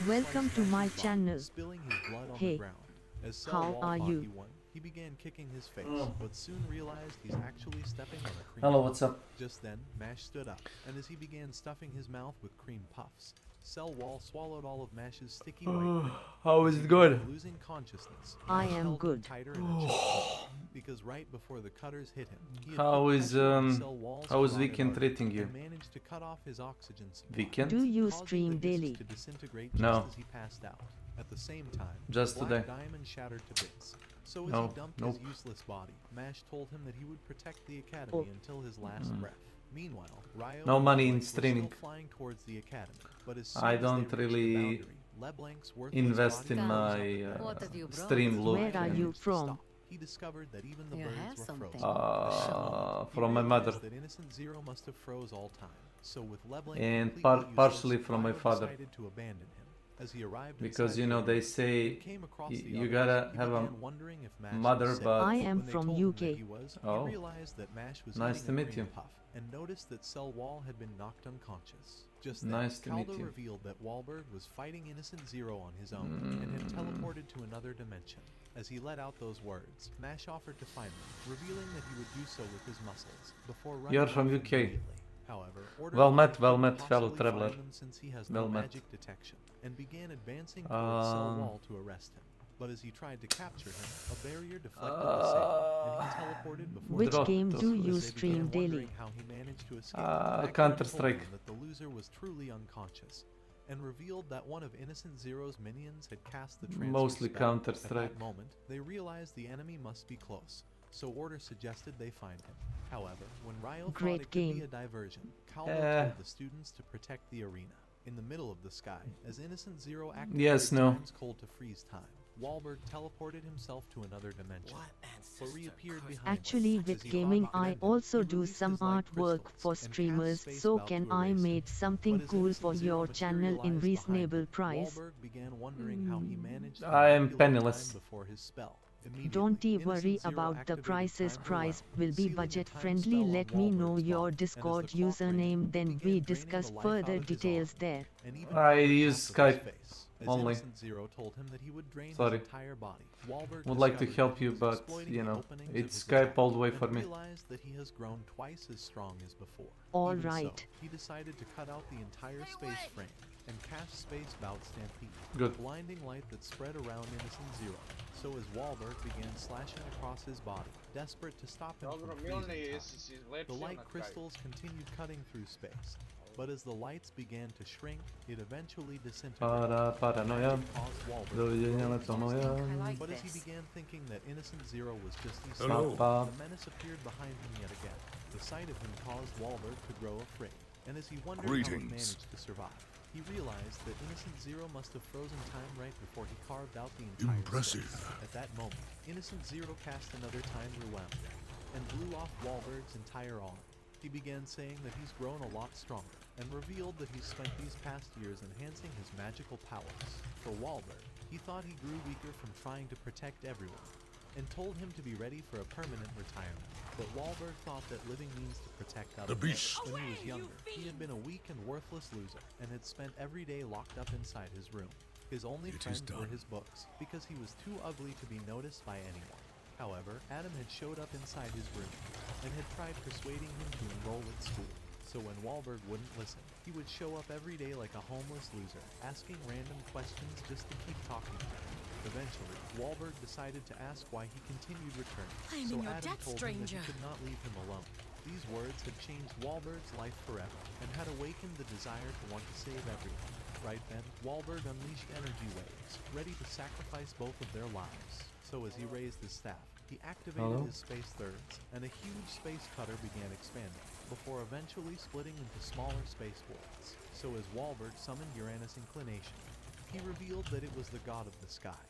Welcome to my channel. Spilling his blood on Hey. the ground. As Cell How Wall are thought you? he won, he began kicking his face, but soon realized he's actually stepping on a cream Hello, puff. what's up? Just then, Mash stood up, and as he began stuffing his mouth with cream puffs, Cell Wall swallowed all of Mash's sticky white cream. How is it going? Losing consciousness, I Mash am held him good. tighter in a chokehold, because right before the cutters hit him, he had How put is, pressure on Cell Wall's how is carotid Weekend artery treating you? and managed to cut off his oxygen supply, Weekend? Do you causing stream the discs daily? to disintegrate just No. as he passed out. At the same time, Just the black today. diamond shattered to bits. So as No, he dumped nope. his useless body, Mash told him that he would protect the academy Oh. until his last breath. Meanwhile, Ryo No and money in Leblanc's were streaming. still flying towards the academy, but as soon I as they don't reached the really boundary, Leblanc's worthless invest body in rose up my again. What have you brought? stream look. Where are and you managed to from? stop. He discovered that even the You birds have were something. frozen. He From my realized mother. that Innocent Zero must have froze all time. So with Leblanc And completely partially useless, from my Ryo father. decided to abandon him. As he arrived Because inside you the know they arena, say he came across the you others. gotta He have a began wondering if Mash was mother, sick. but I am When they from told him UK. that he was, Oh. he realized that Mash was Nice eating to a meet cream you. puff, and noticed that Cell Wall had been knocked unconscious. Just then, Nice to meet Caldo you. revealed that Wahlberg was fighting Innocent Zero on his own and had teleported to another dimension. As he let out those words, Mash offered to find them, revealing that he would do so with his muscles before running You're from off UK. immediately. However, Order Well met, couldn't well met, possibly fellow find traveler. him since he has Well no met. magic detection, and began advancing towards Cell Um, Wall to arrest him. But as he tried to capture him, a barrier deflected the same, and he teleported before Which the game others. do As you they stream began daily? wondering how he managed to escape, Macaron Counter-Strike. told them that the loser was truly unconscious, and revealed that one of Innocent Zero's minions had cast the transfer Mostly spell. Counter-Strike. At that moment, they realized the enemy must be close, so Order suggested they find him. However, when Ryo Great thought it could be game. a diversion, Caldo Eh. told the students to protect the arena. In the middle of the sky, as Innocent Zero activated Yes, no. Time's cold to freeze time, Wahlberg teleported himself to another dimension, but reappeared behind Actually, them as with he gaming, fought I behind him. also He do released some his light artwork crystals for and cast streamers, space so belt can to I erase made it. something But as cool Innocent for Zero your channel in materialized behind reasonable him, price? Wahlberg began wondering how he managed to I am manipulate penniless. time before his spell. Don't Immediately, worry Innocent Zero about the activated prices. Time Price Overwhelm, will be sealing a budget time friendly. spell on Let me know Wahlberg's your body, and as Discord the clock ran, username, he then began we draining discuss the life further out of his details arm, there. and even I covered use half of his Skype face. As only. Innocent Zero told him that he would drain his Sorry. entire body, Wahlberg Would like to discovered help that he you, was but exploiting you the know, openings of it's his Skype attack, all the way and for me. realized that he has grown twice as strong as before. All Even right. so, he decided to cut out the entire space frame and cast Space Bout Stampede, Good. a blinding light that spread around Innocent Zero. So as Wahlberg began slashing across his body, desperate to stop him Dobro, from Milne, freezing jesi se time, izlečio the light na kraju? crystals continued cutting through space. But as the lights began to shrink, it eventually disintegrated. Paranoia. It caused Wahlberg to Doviđenja grow na exhausted. tomoja. But as he began thinking that Innocent Zero was just a Hello. stunt, the menace appeared behind him yet again. The sight of him caused Wahlberg to grow afraid, and as he wondered how he managed to survive, he realized that Innocent Zero must have frozen time right before he carved out the entire space. At that moment, Innocent Zero cast another Time Overwhelm and blew off Wahlberg's entire arm. He began saying that he's grown a lot stronger, and revealed that he's spent these past years enhancing his magical powers. For Wahlberg, he thought he grew weaker from trying to protect everyone, and told him to be ready for a permanent retirement. But Wahlberg thought that living means to protect others. When he was younger, he had been a weak and worthless loser, and had spent every day locked up inside his room. His only friends were his books, because he was too ugly to be noticed by anyone. However, Adam had showed up inside his room, and had tried persuading him to enroll at school. So when Wahlberg wouldn't listen, he would show up every day like a homeless loser, asking random questions just to keep talking to him. Eventually, Wahlberg decided to ask why he continued returning, so Adam told him that he could not leave him alone. These words had changed Wahlberg's life forever, and had awakened the desire to want to save everyone. Right then, Wahlberg unleashed energy waves, ready to sacrifice both of their lives. So as he raised his staff, he activated his space thirds, and a huge space cutter began expanding, before eventually splitting into smaller spaceports. So as Wahlberg summoned Uranus Inclination, he revealed that it was the god of the sky,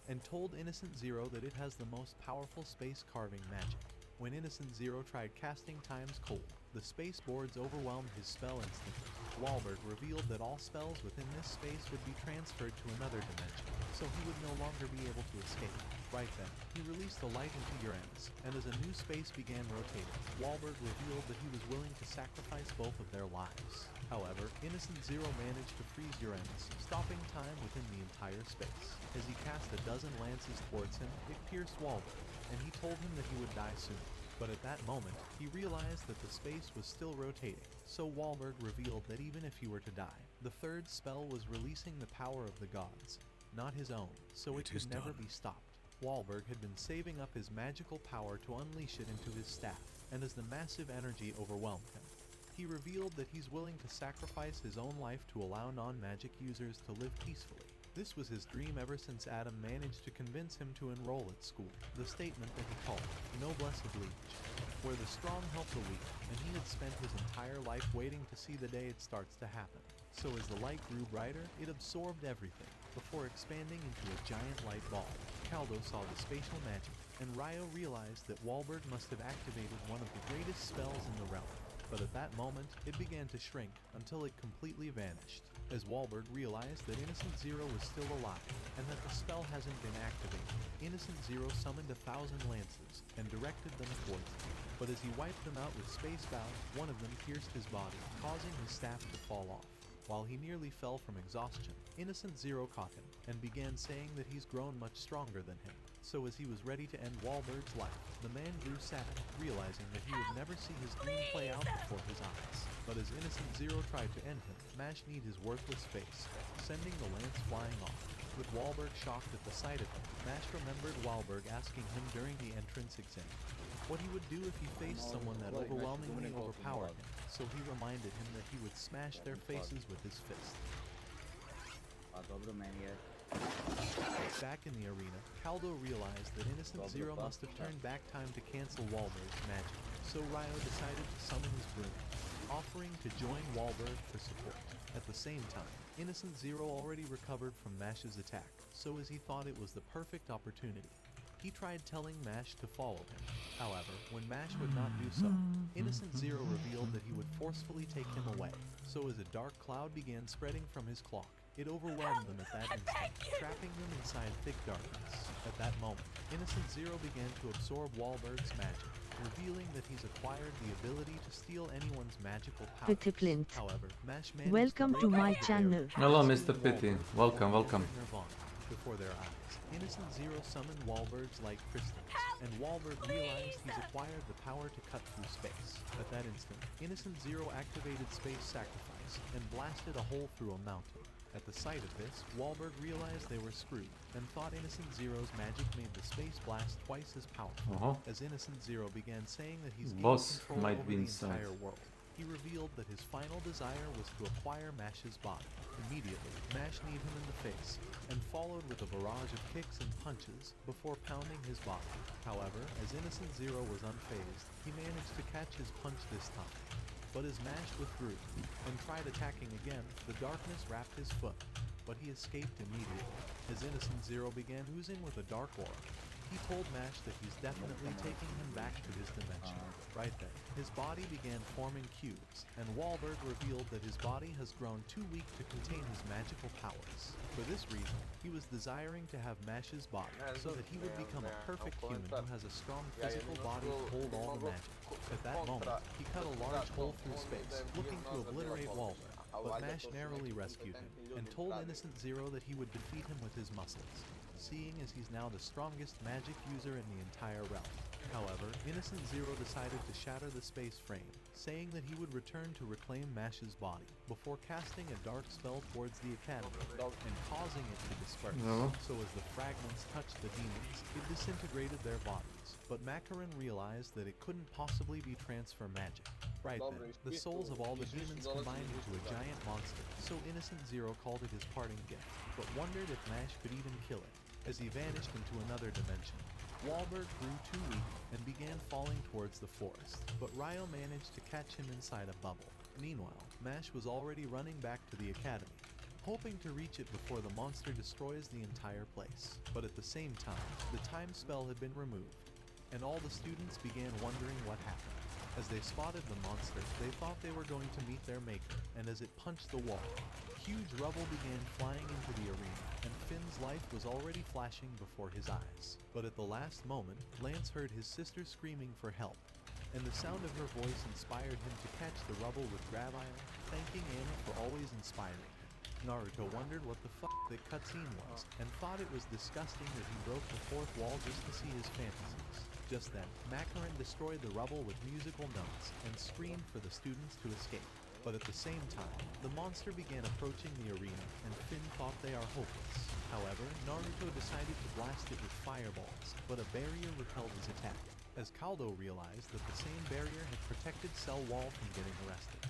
and told Innocent Zero that it has the most powerful space carving magic. When Innocent Zero tried casting Time's Cold, the space boards overwhelmed his spell instantly. Wahlberg revealed that all spells within this space would be transferred to another dimension, so he would no longer be able to escape. Right then, he released a light into Uranus, and as a new space began rotating, Wahlberg revealed that he was willing to sacrifice both of their lives. However, Innocent Zero managed to freeze Uranus, stopping time within the entire space. As he cast a dozen lances towards him, it pierced Wahlberg, and he told him that he would die soon. But at that moment, he realized that the space was still rotating, so Wahlberg revealed that even if he were to die, the third spell was releasing the power of the gods, not his own, so it could never be stopped. Wahlberg had been saving up his magical power to unleash it into his staff, and as the massive energy overwhelmed him, he revealed that he's willing to sacrifice his own life to allow non-magic users to live peacefully. This was his dream ever since Adam managed to convince him to enroll at school, the statement that he called Noblesse Oblige, where the strong help the weak, and he had spent his entire life waiting to see the day it starts to happen. So as the light grew brighter, it absorbed everything, before expanding into a giant light ball. Caldo saw the spatial magic, and Ryo realized that Wahlberg must have activated one of the greatest spells in the realm. But at that moment, it began to shrink until it completely vanished, as Wahlberg realized that Innocent Zero was still alive, and that the spell hasn't been activated. Innocent Zero summoned 1,000 lances, and directed them towards him. But as he wiped them out with Space Bow, one of them pierced his body, causing his staff to fall off. While he nearly fell from exhaustion, Innocent Zero caught him, and began saying that he's grown much stronger than him. So as he was ready to end Wahlberg's life, the man grew sad, realizing that he would never see his dream play out before his eyes. But as Innocent Zero tried to end him, Mash kneed his worthless face, sending the lance flying off. With Wahlberg shocked at the sight of him, Mash remembered Wahlberg asking him during the entrance exam what he would do if he faced someone that overwhelmingly overpowered him, so he reminded him that he would smash their faces with his fist. Back in the arena, Caldo realized that Innocent Zero must have turned back time to cancel Wahlberg's magic, so Ryo decided to summon his broom, offering to join Wahlberg for support. At the same time, Innocent Zero already recovered from Mash's attack, so as he thought it was the perfect opportunity, he tried telling Mash to follow him. However, when Mash would not do so, Innocent Zero revealed that he would forcefully take him away. So as a dark cloud began spreading from his cloak, It overwhelmed them at that instant, trapping them inside thick darkness. At that moment, Innocent Zero began to absorb Wahlberg's magic, revealing that he's acquired the ability to steal anyone's magical powers. Clint. However, Mash managed Welcome to break my out the channel. barrier, Hello, rescuing Mr. Pitty. Wahlberg Welcome, before welcome. entering Nirvana. Before their eyes, Innocent Zero summoned Wahlberg's light crystals, and Wahlberg realized he's acquired the power to cut through space. At that instant, Innocent Zero activated Space Sacrifice and blasted a hole through a mountain. At the sight of this, Wahlberg realized they were screwed and thought Innocent Zero's magic made the space blast twice as powerful. As Innocent Zero began saying that he's gained Boss control might over be the inside. entire world, he revealed that his final desire was to acquire Mash's body. Immediately, Mash kneed him in the face and followed with a barrage of kicks and punches before pounding his body. However, as Innocent Zero was unfazed, he managed to catch his punch this time. But as Mash withdrew and tried attacking again, the darkness wrapped his foot, but he escaped immediately. As Innocent Zero began oozing with a dark aura, he told Mash that he's definitely taking him back to his dimension. Right then, his body began forming cubes, and Wahlberg revealed that his body has grown too weak to contain his magical powers. For this reason, he was desiring to have Mash's body, so that he would become a perfect human who has a strong physical body to hold all the magic. At that moment, he cut a large hole through space, looking to obliterate Wahlberg, but Mash narrowly rescued him, and told Innocent Zero that he would defeat him with his muscles, seeing as he's now the strongest magic user in the entire realm. However, Innocent Zero decided to shatter the space frame, saying that he would return to reclaim Mash's body, before casting a dark spell towards the Academy, and causing it to disperse. So as the fragments touched the demons, it disintegrated their bodies. But Macaron realized that it couldn't possibly be transfer magic. Right then, the souls of all the demons combined into a giant monster, so Innocent Zero called it his parting gift, but wondered if Mash could even kill it, as he vanished into another dimension. Wahlberg grew too weak and began falling towards the forest, but Ryo managed to catch him inside a bubble. Meanwhile, Mash was already running back to the academy, hoping to reach it before the monster destroys the entire place. But at the same time, the time spell had been removed, and all the students began wondering what happened. As they spotted the monster, they thought they were going to meet their maker, and as it punched the wall, huge rubble began flying into the arena, and Finn's life was already flashing before his eyes. But at the last moment, Lance heard his sister screaming for help, and the sound of her voice inspired him to catch the rubble with Gravile, thanking Anna for always inspiring him. Naruto wondered what the fuck that cutscene was, and thought it was disgusting that he broke the fourth wall just to see his fantasies. Just then, Macaron destroyed the rubble with musical notes, and screamed for the students to escape. But at the same time, the monster began approaching the arena, and Finn thought they are hopeless. However, Naruto decided to blast it with fireballs, but a barrier repelled his attack, as Kaldo realized that the same barrier had protected Cell Wall from getting arrested.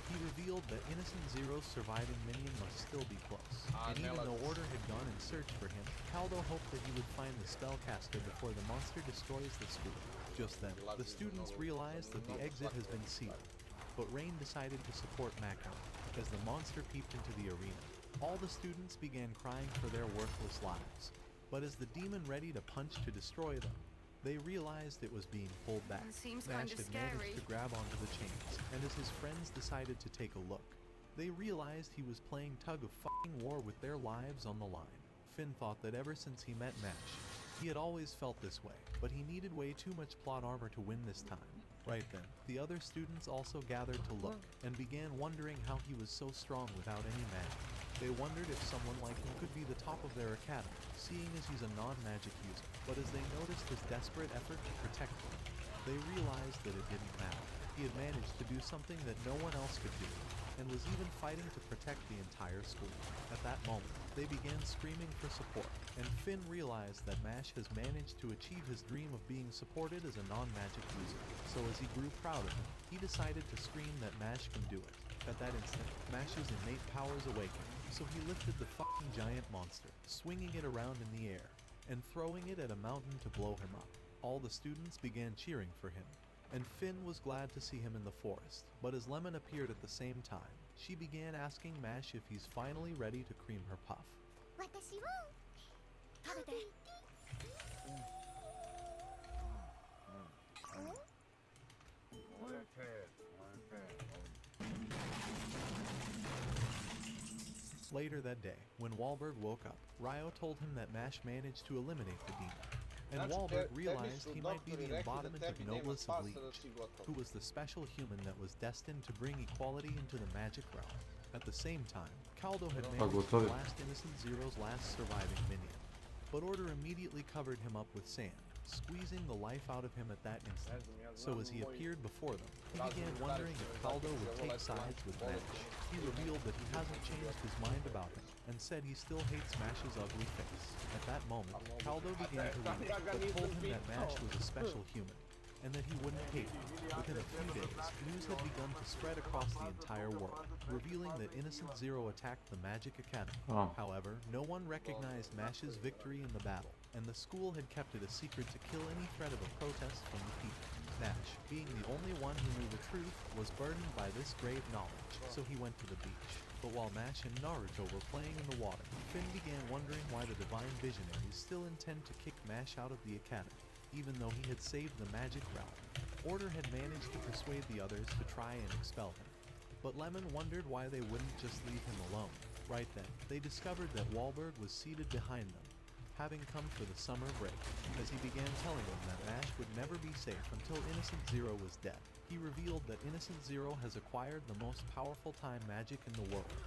He revealed that Innocent Zero's surviving minion must still be close, and even though Order had gone in search for him, Kaldo hoped that he would find the spellcaster before the monster destroys the school. Just then, the students realized that the exit has been sealed, but Rain decided to support Macaron, as the monster peeped into the arena. All the students began crying for their worthless lives, but as the demon ready to punch to destroy them, they realized it was being pulled back. Nash had managed to grab onto the chains, and as his friends decided to take a look, they realized he was playing tug of fucking war with their lives on the line. Finn thought that ever since he met Nash, he had always felt this way, but he needed way too much plot armor to win this time. Right then, the other students also gathered to look, and began wondering how he was so strong without any magic. They wondered if someone like him could be the top of their academy, seeing as he's a non-magic user. But as they noticed his desperate effort to protect them, they realized that it didn't matter. He had managed to do something that no one else could do, and was even fighting to protect the entire school. At that moment, they began screaming for support, and Finn realized that Mash has managed to achieve his dream of being supported as a non-magic user. So as he grew proud of him, he decided to scream that Mash can do it. At that instant, Mash's innate powers awakened, so he lifted the fucking giant monster, swinging it around in the air, and throwing it at a mountain to blow him up. All the students began cheering for him, and Finn was glad to see him in the forest. But as Lemon appeared at the same time, she began asking Mash if he's finally ready to cream her puff. Later that day, when Wahlberg woke up, Ryo told him that Mash managed to eliminate the demon, and Wahlberg realized he might be the embodiment of Noblesse of Liege, who was the special human that was destined to bring equality into the magic realm. At the same time, Caldo had managed to blast Innocent Zero's last surviving minion, but Order immediately covered him up with sand, squeezing the life out of him at that instant. So as he appeared before them, he began wondering if Caldo would take sides with Mash. He revealed that he hasn't changed his mind about him, and said he still hates Mash's ugly face. At that moment, Caldo began to leave, but told him that Mash was a special human, and that he wouldn't hate him. Within a few days, news had begun to spread across the entire world, revealing that Innocent Zero attacked the Magic Academy. However, no one recognized Mash's victory in the battle, and the school had kept it a secret to kill any threat of a protest from the people. Mash, being the only one who knew the truth, was burdened by this grave knowledge, so he went to the beach. But while Mash and Naruto were playing in the water, Finn began wondering why the Divine Visionaries still intend to kick Mash out of the academy, even though he had saved the magic realm. Order had managed to persuade the others to try and expel him, but Lemon wondered why they wouldn't just leave him alone. Right then, they discovered that Wahlberg was seated behind them, having come for the summer break, as he began telling them that Mash would never be safe until Innocent Zero was dead. He revealed that Innocent Zero has acquired the most powerful time magic in the world,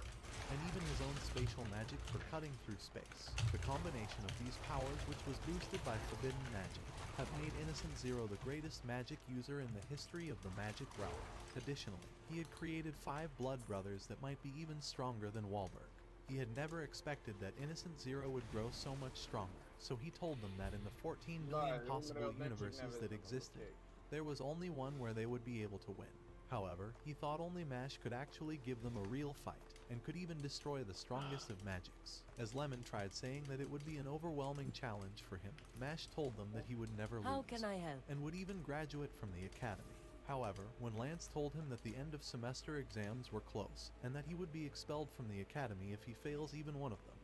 and even his own spatial magic for cutting through space. The combination of these powers, which was boosted by forbidden magic, have made Innocent Zero the greatest magic user in the history of the magic realm. Additionally, he had created 5 blood brothers that might be even stronger than Wahlberg. He had never expected that Innocent Zero would grow so much stronger, so he told them that in the 14 million possible universes that existed, there was only one where they would be able to win. However, he thought only Mash could actually give them a real fight, and could even destroy the strongest of magics. As Lemon tried saying that it would be an overwhelming challenge for him, Mash told them that he would never lose, How can I help? and would even graduate from the academy. However, when Lance told him that the end of semester exams were close, and that he would be expelled from the academy if he fails even one of them,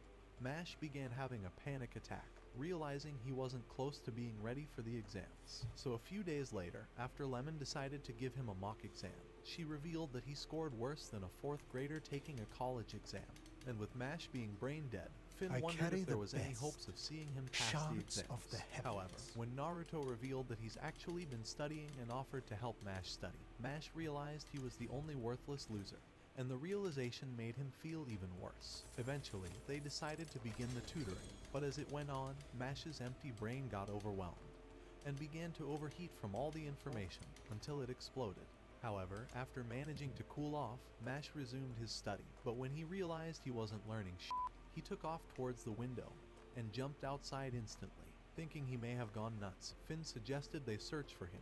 Mash began having a panic attack, realizing he wasn't close to being ready for the exams. So a few days later, after Lemon decided to give him a mock exam, she revealed that he scored worse than a 4th grader taking a college exam. And with Mash being brain dead, Finn wondered if there was any hopes of seeing him pass the exams. However, when Naruto revealed that he's actually been studying and offered to help Mash study, Mash realized he was the only worthless loser, and the realization made him feel even worse. Eventually, they decided to begin the tutoring, but as it went on, Mash's empty brain got overwhelmed, and began to overheat from all the information until it exploded. However, after managing to cool off, Mash resumed his study, but when he realized he wasn't learning he took off towards the window and jumped outside instantly. Thinking he may have gone nuts, Finn suggested they search for him,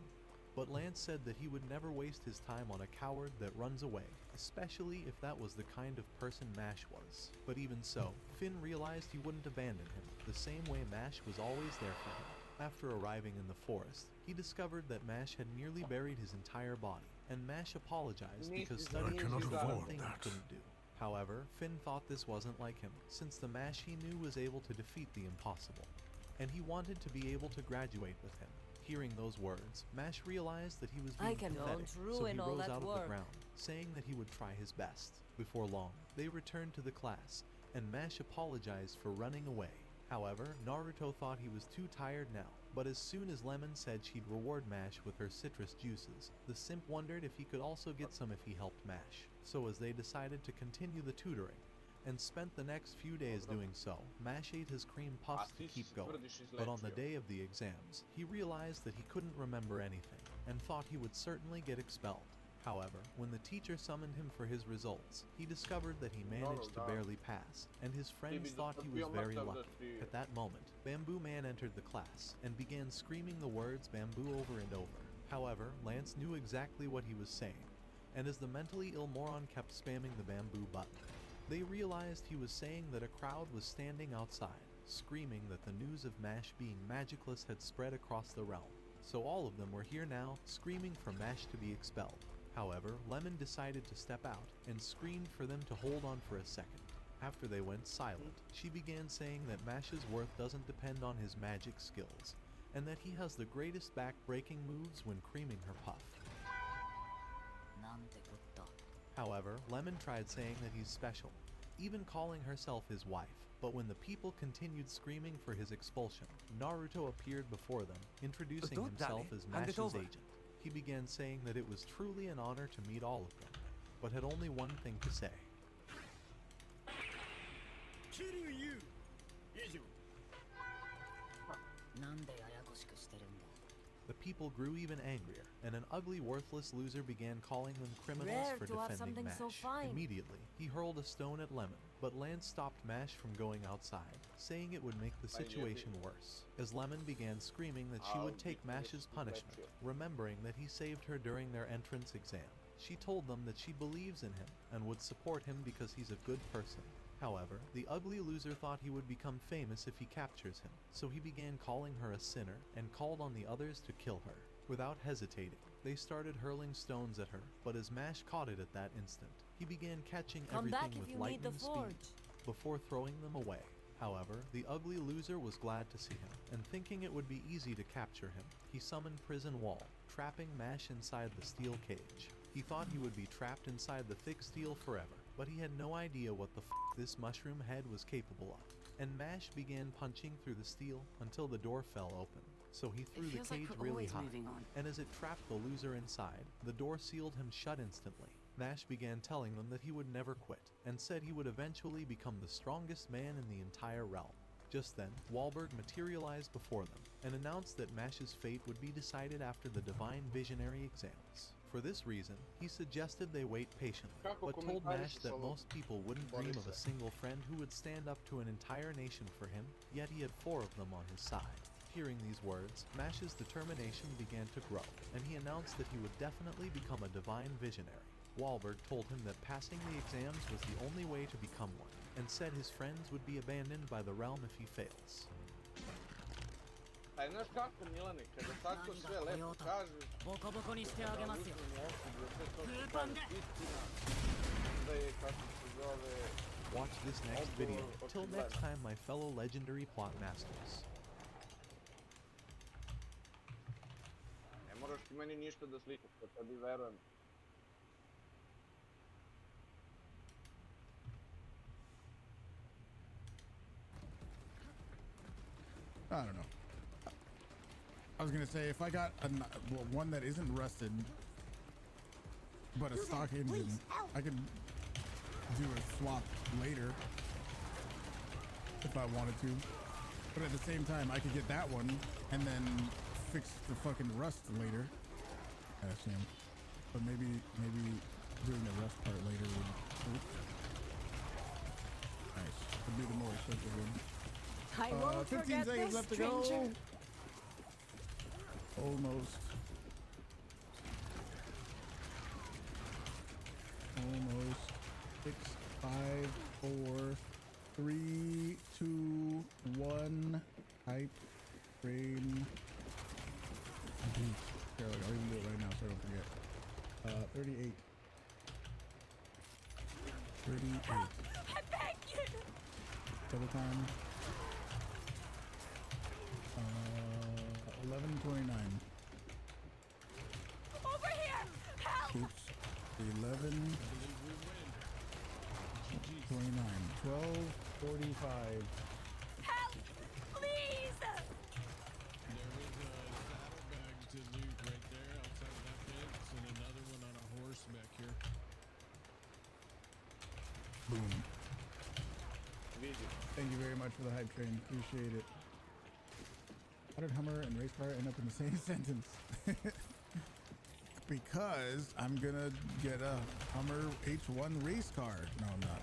but Lance said that he would never waste his time on a coward that runs away, especially if that was the kind of person Mash was. But even so, Finn realized he wouldn't abandon him, the same way Mash was always there for him. After arriving in the forest, he discovered that Mash had nearly buried his entire body, and Mash apologized because studying was the one thing he couldn't do. However, Finn thought this wasn't like him, since the Mash he knew was able to defeat the impossible, and he wanted to be able to graduate with him. Hearing those words, Mash realized that he was being pathetic, so he rose out of the ground, saying that he would try his best. Before long, they returned to the class, and Mash apologized for running away. However, Naruto thought he was too tired now, but as soon as Lemon said she'd reward Mash with her citrus juices, the simp wondered if he could also get some if he helped Mash. So as they decided to continue the tutoring, and spent the next few days doing so, Mash ate his cream puffs to keep going. But on the day of the exams, he realized that he couldn't remember anything, and thought he would certainly get expelled. However, when the teacher summoned him for his results, he discovered that he managed to barely pass, and his friends thought he was very lucky. At that moment, Bamboo Man entered the class, and began screaming the words bamboo over and over. However, Lance knew exactly what he was saying, and as the mentally ill moron kept spamming the bamboo button, they realized he was saying that a crowd was standing outside, screaming that the news of Mash being magicless had spread across the realm. So all of them were here now, screaming for Mash to be expelled. However, Lemon decided to step out, and screamed for them to hold on for a second. After they went silent, she began saying that Mash's worth doesn't depend on his magic skills, and that he has the greatest back-breaking moves when creaming her puff. However, Lemon tried saying that he's special, even calling herself his wife. But when the people continued screaming for his expulsion, Naruto appeared before them, introducing himself as Mash's agent. He began saying that it was truly an honor to meet all of them, but had only one thing to say. The people grew even angrier, and an ugly, worthless loser began calling them criminals for defending Mash. Immediately, he hurled a stone at Lemon, but Lance stopped Mash from going outside, saying it would make the situation worse, as Lemon began screaming that she would take Mash's punishment, remembering that he saved her during their entrance exam. She told them that she believes in him and would support him because he's a good person. However, the ugly loser thought he would become famous if he captures him, so he began calling her a sinner and called on the others to kill her. Without hesitating, they started hurling stones at her, but as Mash caught it at that instant, he began catching everything with lightning speed before throwing them away. However, the ugly loser was glad to see him, and thinking it would be easy to capture him, he summoned Prison Wall, trapping Mash inside the steel cage. He thought he would be trapped inside the thick steel forever, but he had no idea what the this mushroom head was capable of, and Mash began punching through the steel until the door fell open. So he threw the cage really high, and as it trapped the loser inside, the door sealed him shut instantly. Mash began telling them that he would never quit, and said he would eventually become the strongest man in the entire realm. Just then, Wahlberg materialized before them, and announced that Mash's fate would be decided after the Divine Visionary exams. For this reason, he suggested they wait patiently, but told Mash that most people wouldn't dream of a single friend who would stand up to an entire nation for him, yet he had 4 of them on his side. Hearing these words, Mash's determination began to grow, and he announced that he would definitely become a Divine Visionary. Wahlberg told him that passing the exams was the only way to become one, and said his friends would be abandoned by the realm if he fails. Aj, znaš kako, Milane, kada tako sve lepo kažeš, da uzmem osoblje, sve to što kažeš istina, onda je, kako se zove... Watch this next video. Till next time, my fellow legendary plot masters. Ne moraš ti meni ništa da slikaš, to tebi verujem. I don't know. I was gonna say, if I got one that isn't rusted, but a stock engine, I could do a swap later if I wanted to. But at the same time, I could get that one and then fix the fucking rust later. That's him. But maybe doing the rust part later would. Oops. Nice. Would be the more expensive one. I won't 15 forget seconds this, left to stranger. go. Almost. Almost. 6, 5, 4, 3, 2, 1. Hype. Frame. Here, look, I'll even do it right now so I don't forget. 38. 38. I beg you. Double time. 11:29. Over here. Help. Oops. 11. 29. 12:45. Help. Please. There was a saddlebag to loot right there outside of that fence, and another one on a horse back here. Boom. Thank you very much for the hype train. Appreciate it. How did Hummer and race car end up in the same sentence? Because I'm gonna get a Hummer H1 race car. No, I'm not.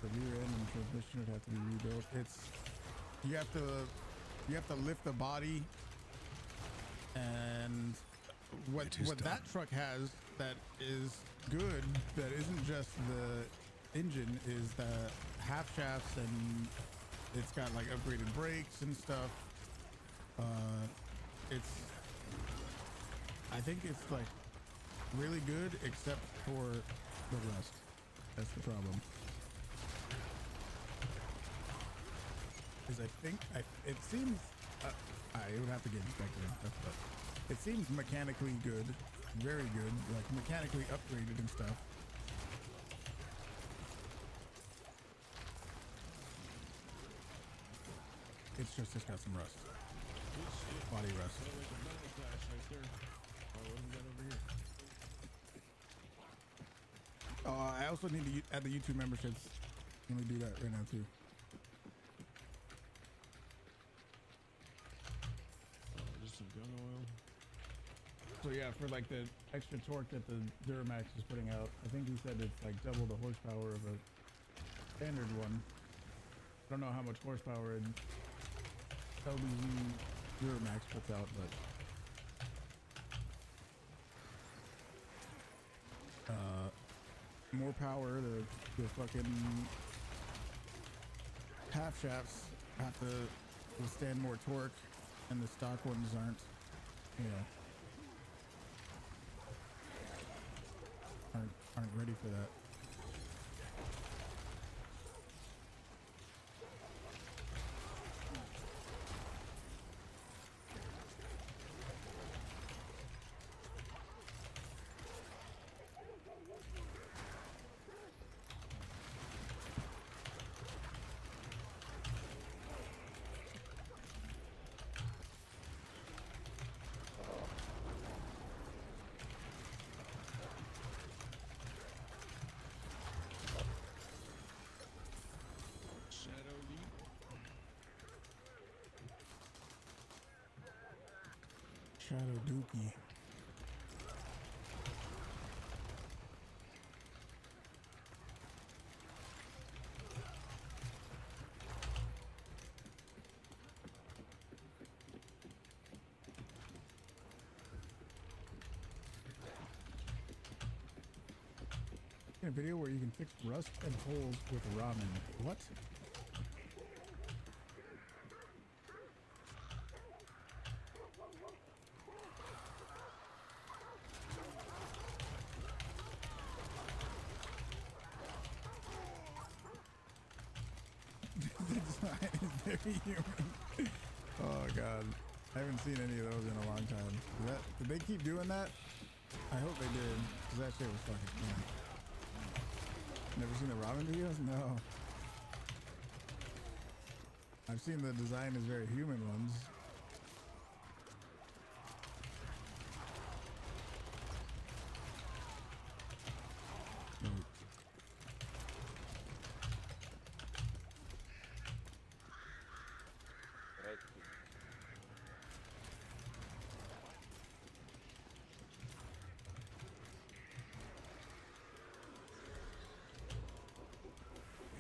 The rear end and transmission would have to be rebuilt. It's you have to lift the body, and what that truck has that is good, that isn't just the engine, is the half shafts, and it's got like upgraded brakes and stuff. I think it's like really good except for the rust. That's the problem. Is it seems I would have to get inspected and stuff, but it seems mechanically good. very good, like mechanically upgraded and stuff. It's just got some rust. Body rust. Like a battle clash right there. Oh, what do we got over here? I also need to add the YouTube memberships. Let me do that right now too. Just some gun oil. So yeah, for like the extra torque that the Duramax is putting out, I think he said it's like double the horsepower of a standard one. I don't know how much horsepower an LBZ Duramax puts out, but more power. The fucking half shafts have to withstand more torque, and the stock ones aren't. Aren't ready for that. Shadow Leap. Shadow Dookie. A video where you can fix rust and holes with ramen. What? The design is very human. Oh god. I haven't seen any of those in a long time. Did they keep doing that? I hope they did, because that shit was fucking fun. Never seen the ramen videos? No. I've seen the design is very human ones.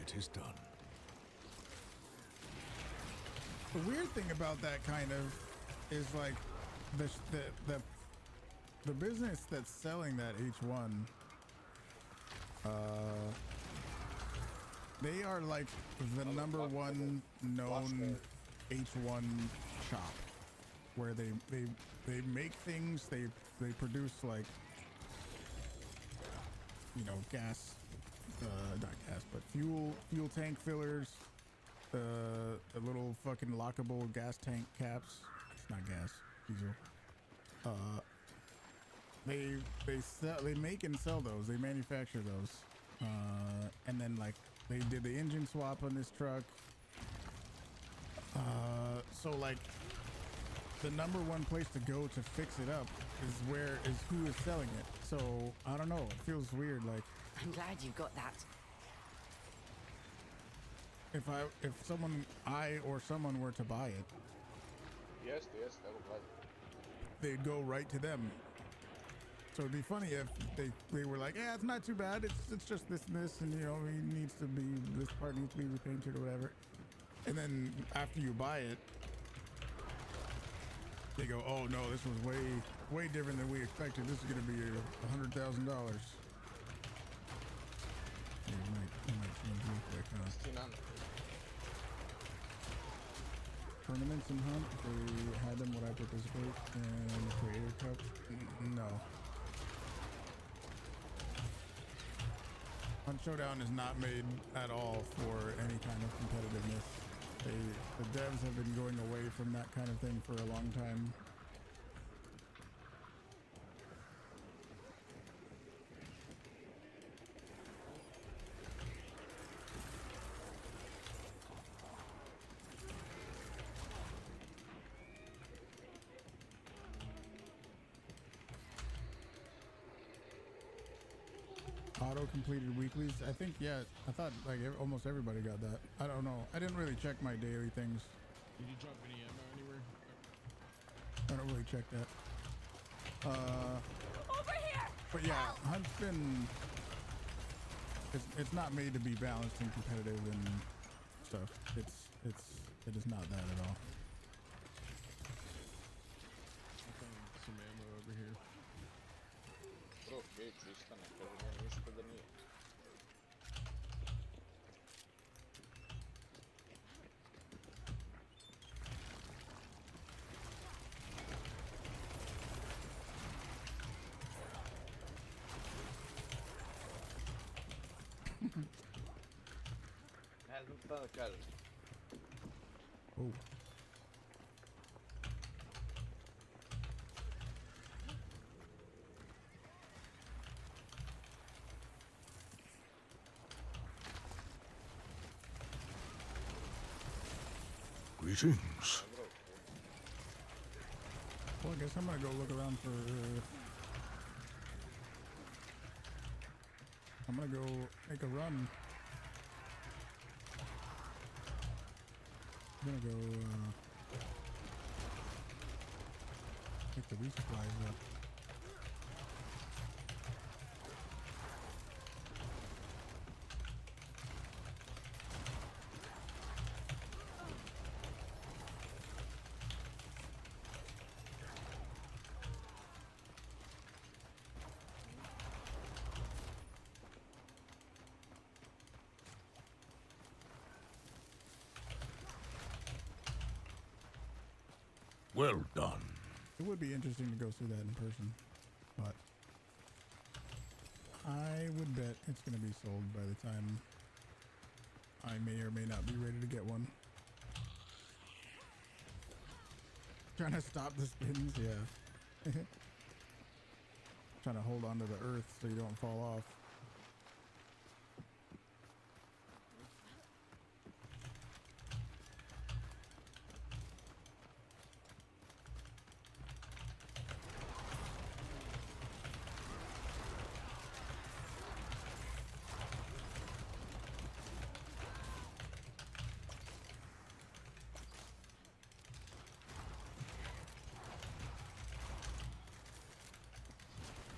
It is done. The weird thing about that kind of is like the business that's selling that H1, they are like the number one known H1 shop, where they make things, they produce like, you know, gas, not gas, but fuel tank fillers, the little fucking lockable gas tank caps. It's not gas, diesel. They make and sell those. They manufacture those, and then like they did the engine swap on this truck. So like the number one place to go to fix it up is who is selling it. So I don't know. It feels weird. Like, I'm glad you got that. if someone were to buy it, Yes, that would like. they'd go right to them. So it'd be funny if they were like, yeah, it's not too bad. It's just this and this, and you know, this part needs to be repainted or whatever. And then after you buy it, they go, oh no, this was way different than we expected. This is gonna be $100,000. Yeah, you might change real quick, huh? Tournaments and Hunt, if they had them, would I participate in the Creator Cup? No. Hunt Showdown is not made at all for any kind of competitiveness. The devs have been going away from that kind of thing for a long time. Auto completed weeklies. I think, yeah, I thought like almost everybody got that. I don't know. I didn't really check my daily things. Did you drop any ammo anywhere? I don't really check that. Over here! But yeah, Hunt's been. It's not made to be balanced and competitive and stuff. It is not that at all. I found some ammo over here. Bro, Gates, isto ne kaže meni ništa da nije. Ne znam šta da kažem. Oh. Greetings. Well, I guess I'm gonna go look around for. I'm gonna go make a run. I'm gonna go pick the resupplies up. Well done. It would be interesting to go through that in person, but I would bet it's going to be sold by the time I may or may not be ready to get one. Trying to stop the spins, yeah. Trying to hold on to the earth so you don't fall off.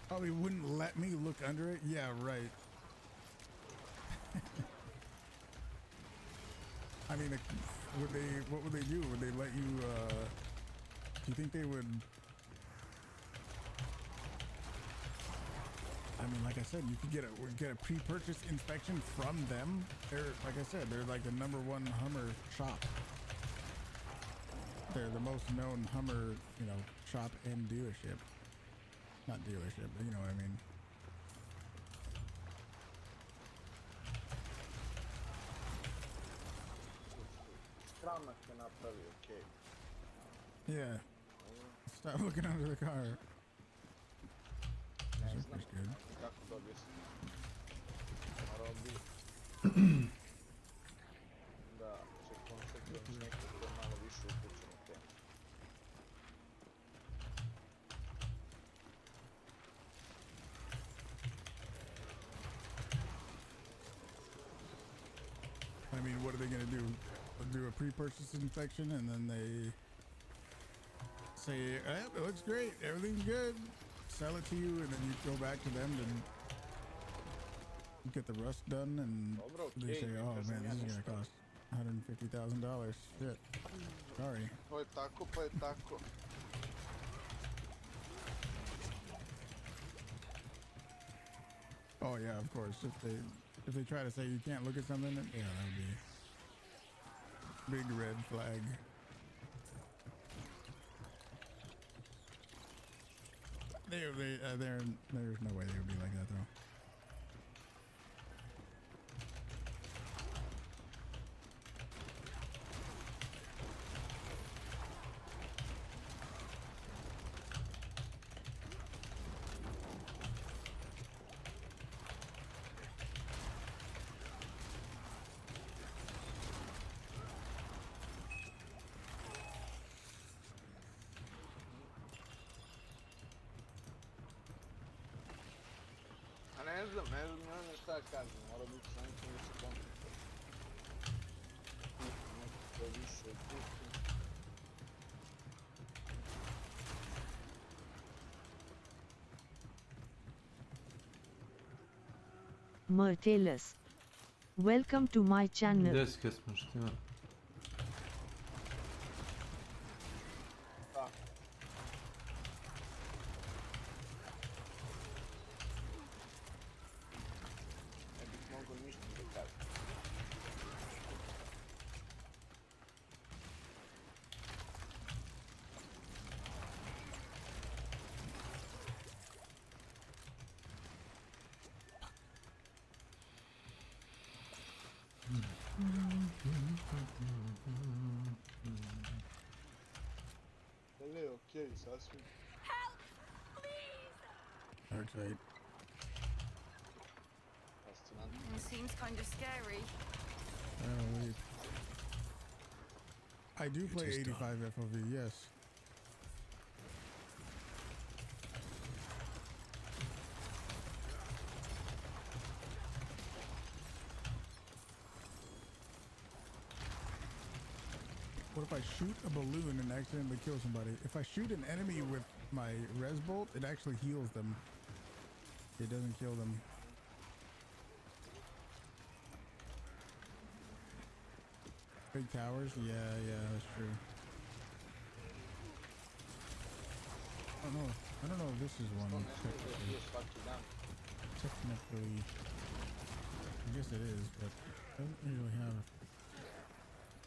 Oh, he wouldn't let me look under it? Yeah, right. I mean, what would they do? Would they let you, do you think they would? I mean, like I said, you could get a pre-purchase inspection from them. They're, like I said, they're like the #1 Hummer shop. They're the most known Hummer, shop and dealership. Not dealership, but you know what I mean. Stranak je napravio, okej. Yeah. Stop looking under the car. Ne This znam, is good. kako to objasniti. Morao bi da se konceptujem neko ko je malo više upućen u temu. I mean, what are they gonna do? Do a pre-purchase inspection and then they say, it looks great, everything's good. Sell it to you, and then you go back to them and get the rust done, and they say, oh man, this is gonna cost $150,000. Shit. Sorry. To je tako, pa je tako. Oh yeah, of course. If they try to say you can't look at something, yeah, that would be big red flag. There's no way they would be like that though. znam šta da kažem, mora biti sa nekim više kontakta. Nekako više pusti. Mertellus. Welcome to my channel. Deske smo štima. Da. Ne bih mogao ništa da kažem. Ali okej, sasvim. Help! Please! Dark side. Fascinantno. Seems kind of scary. Oh, wait. I do play is 85 FOV, yes. What if I shoot a balloon and accidentally kill somebody? If I shoot an enemy with my res bolt, it actually heals them. It doesn't kill them. Big towers? Yeah, that's true. I don't know if this is one. Technically, I guess it is, but it doesn't usually have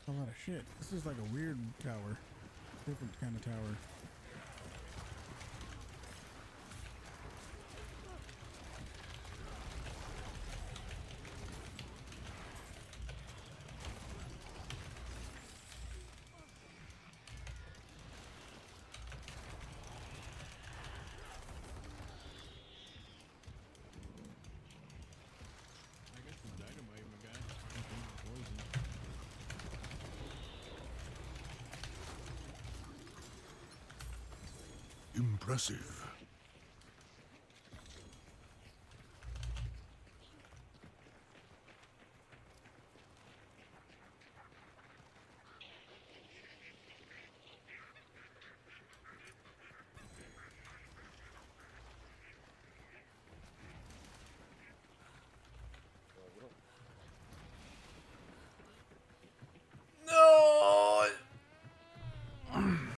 a lot of shit. This is like a weird tower. Different kind of tower. I got some dynamite, my guy. I think poison. Impressive.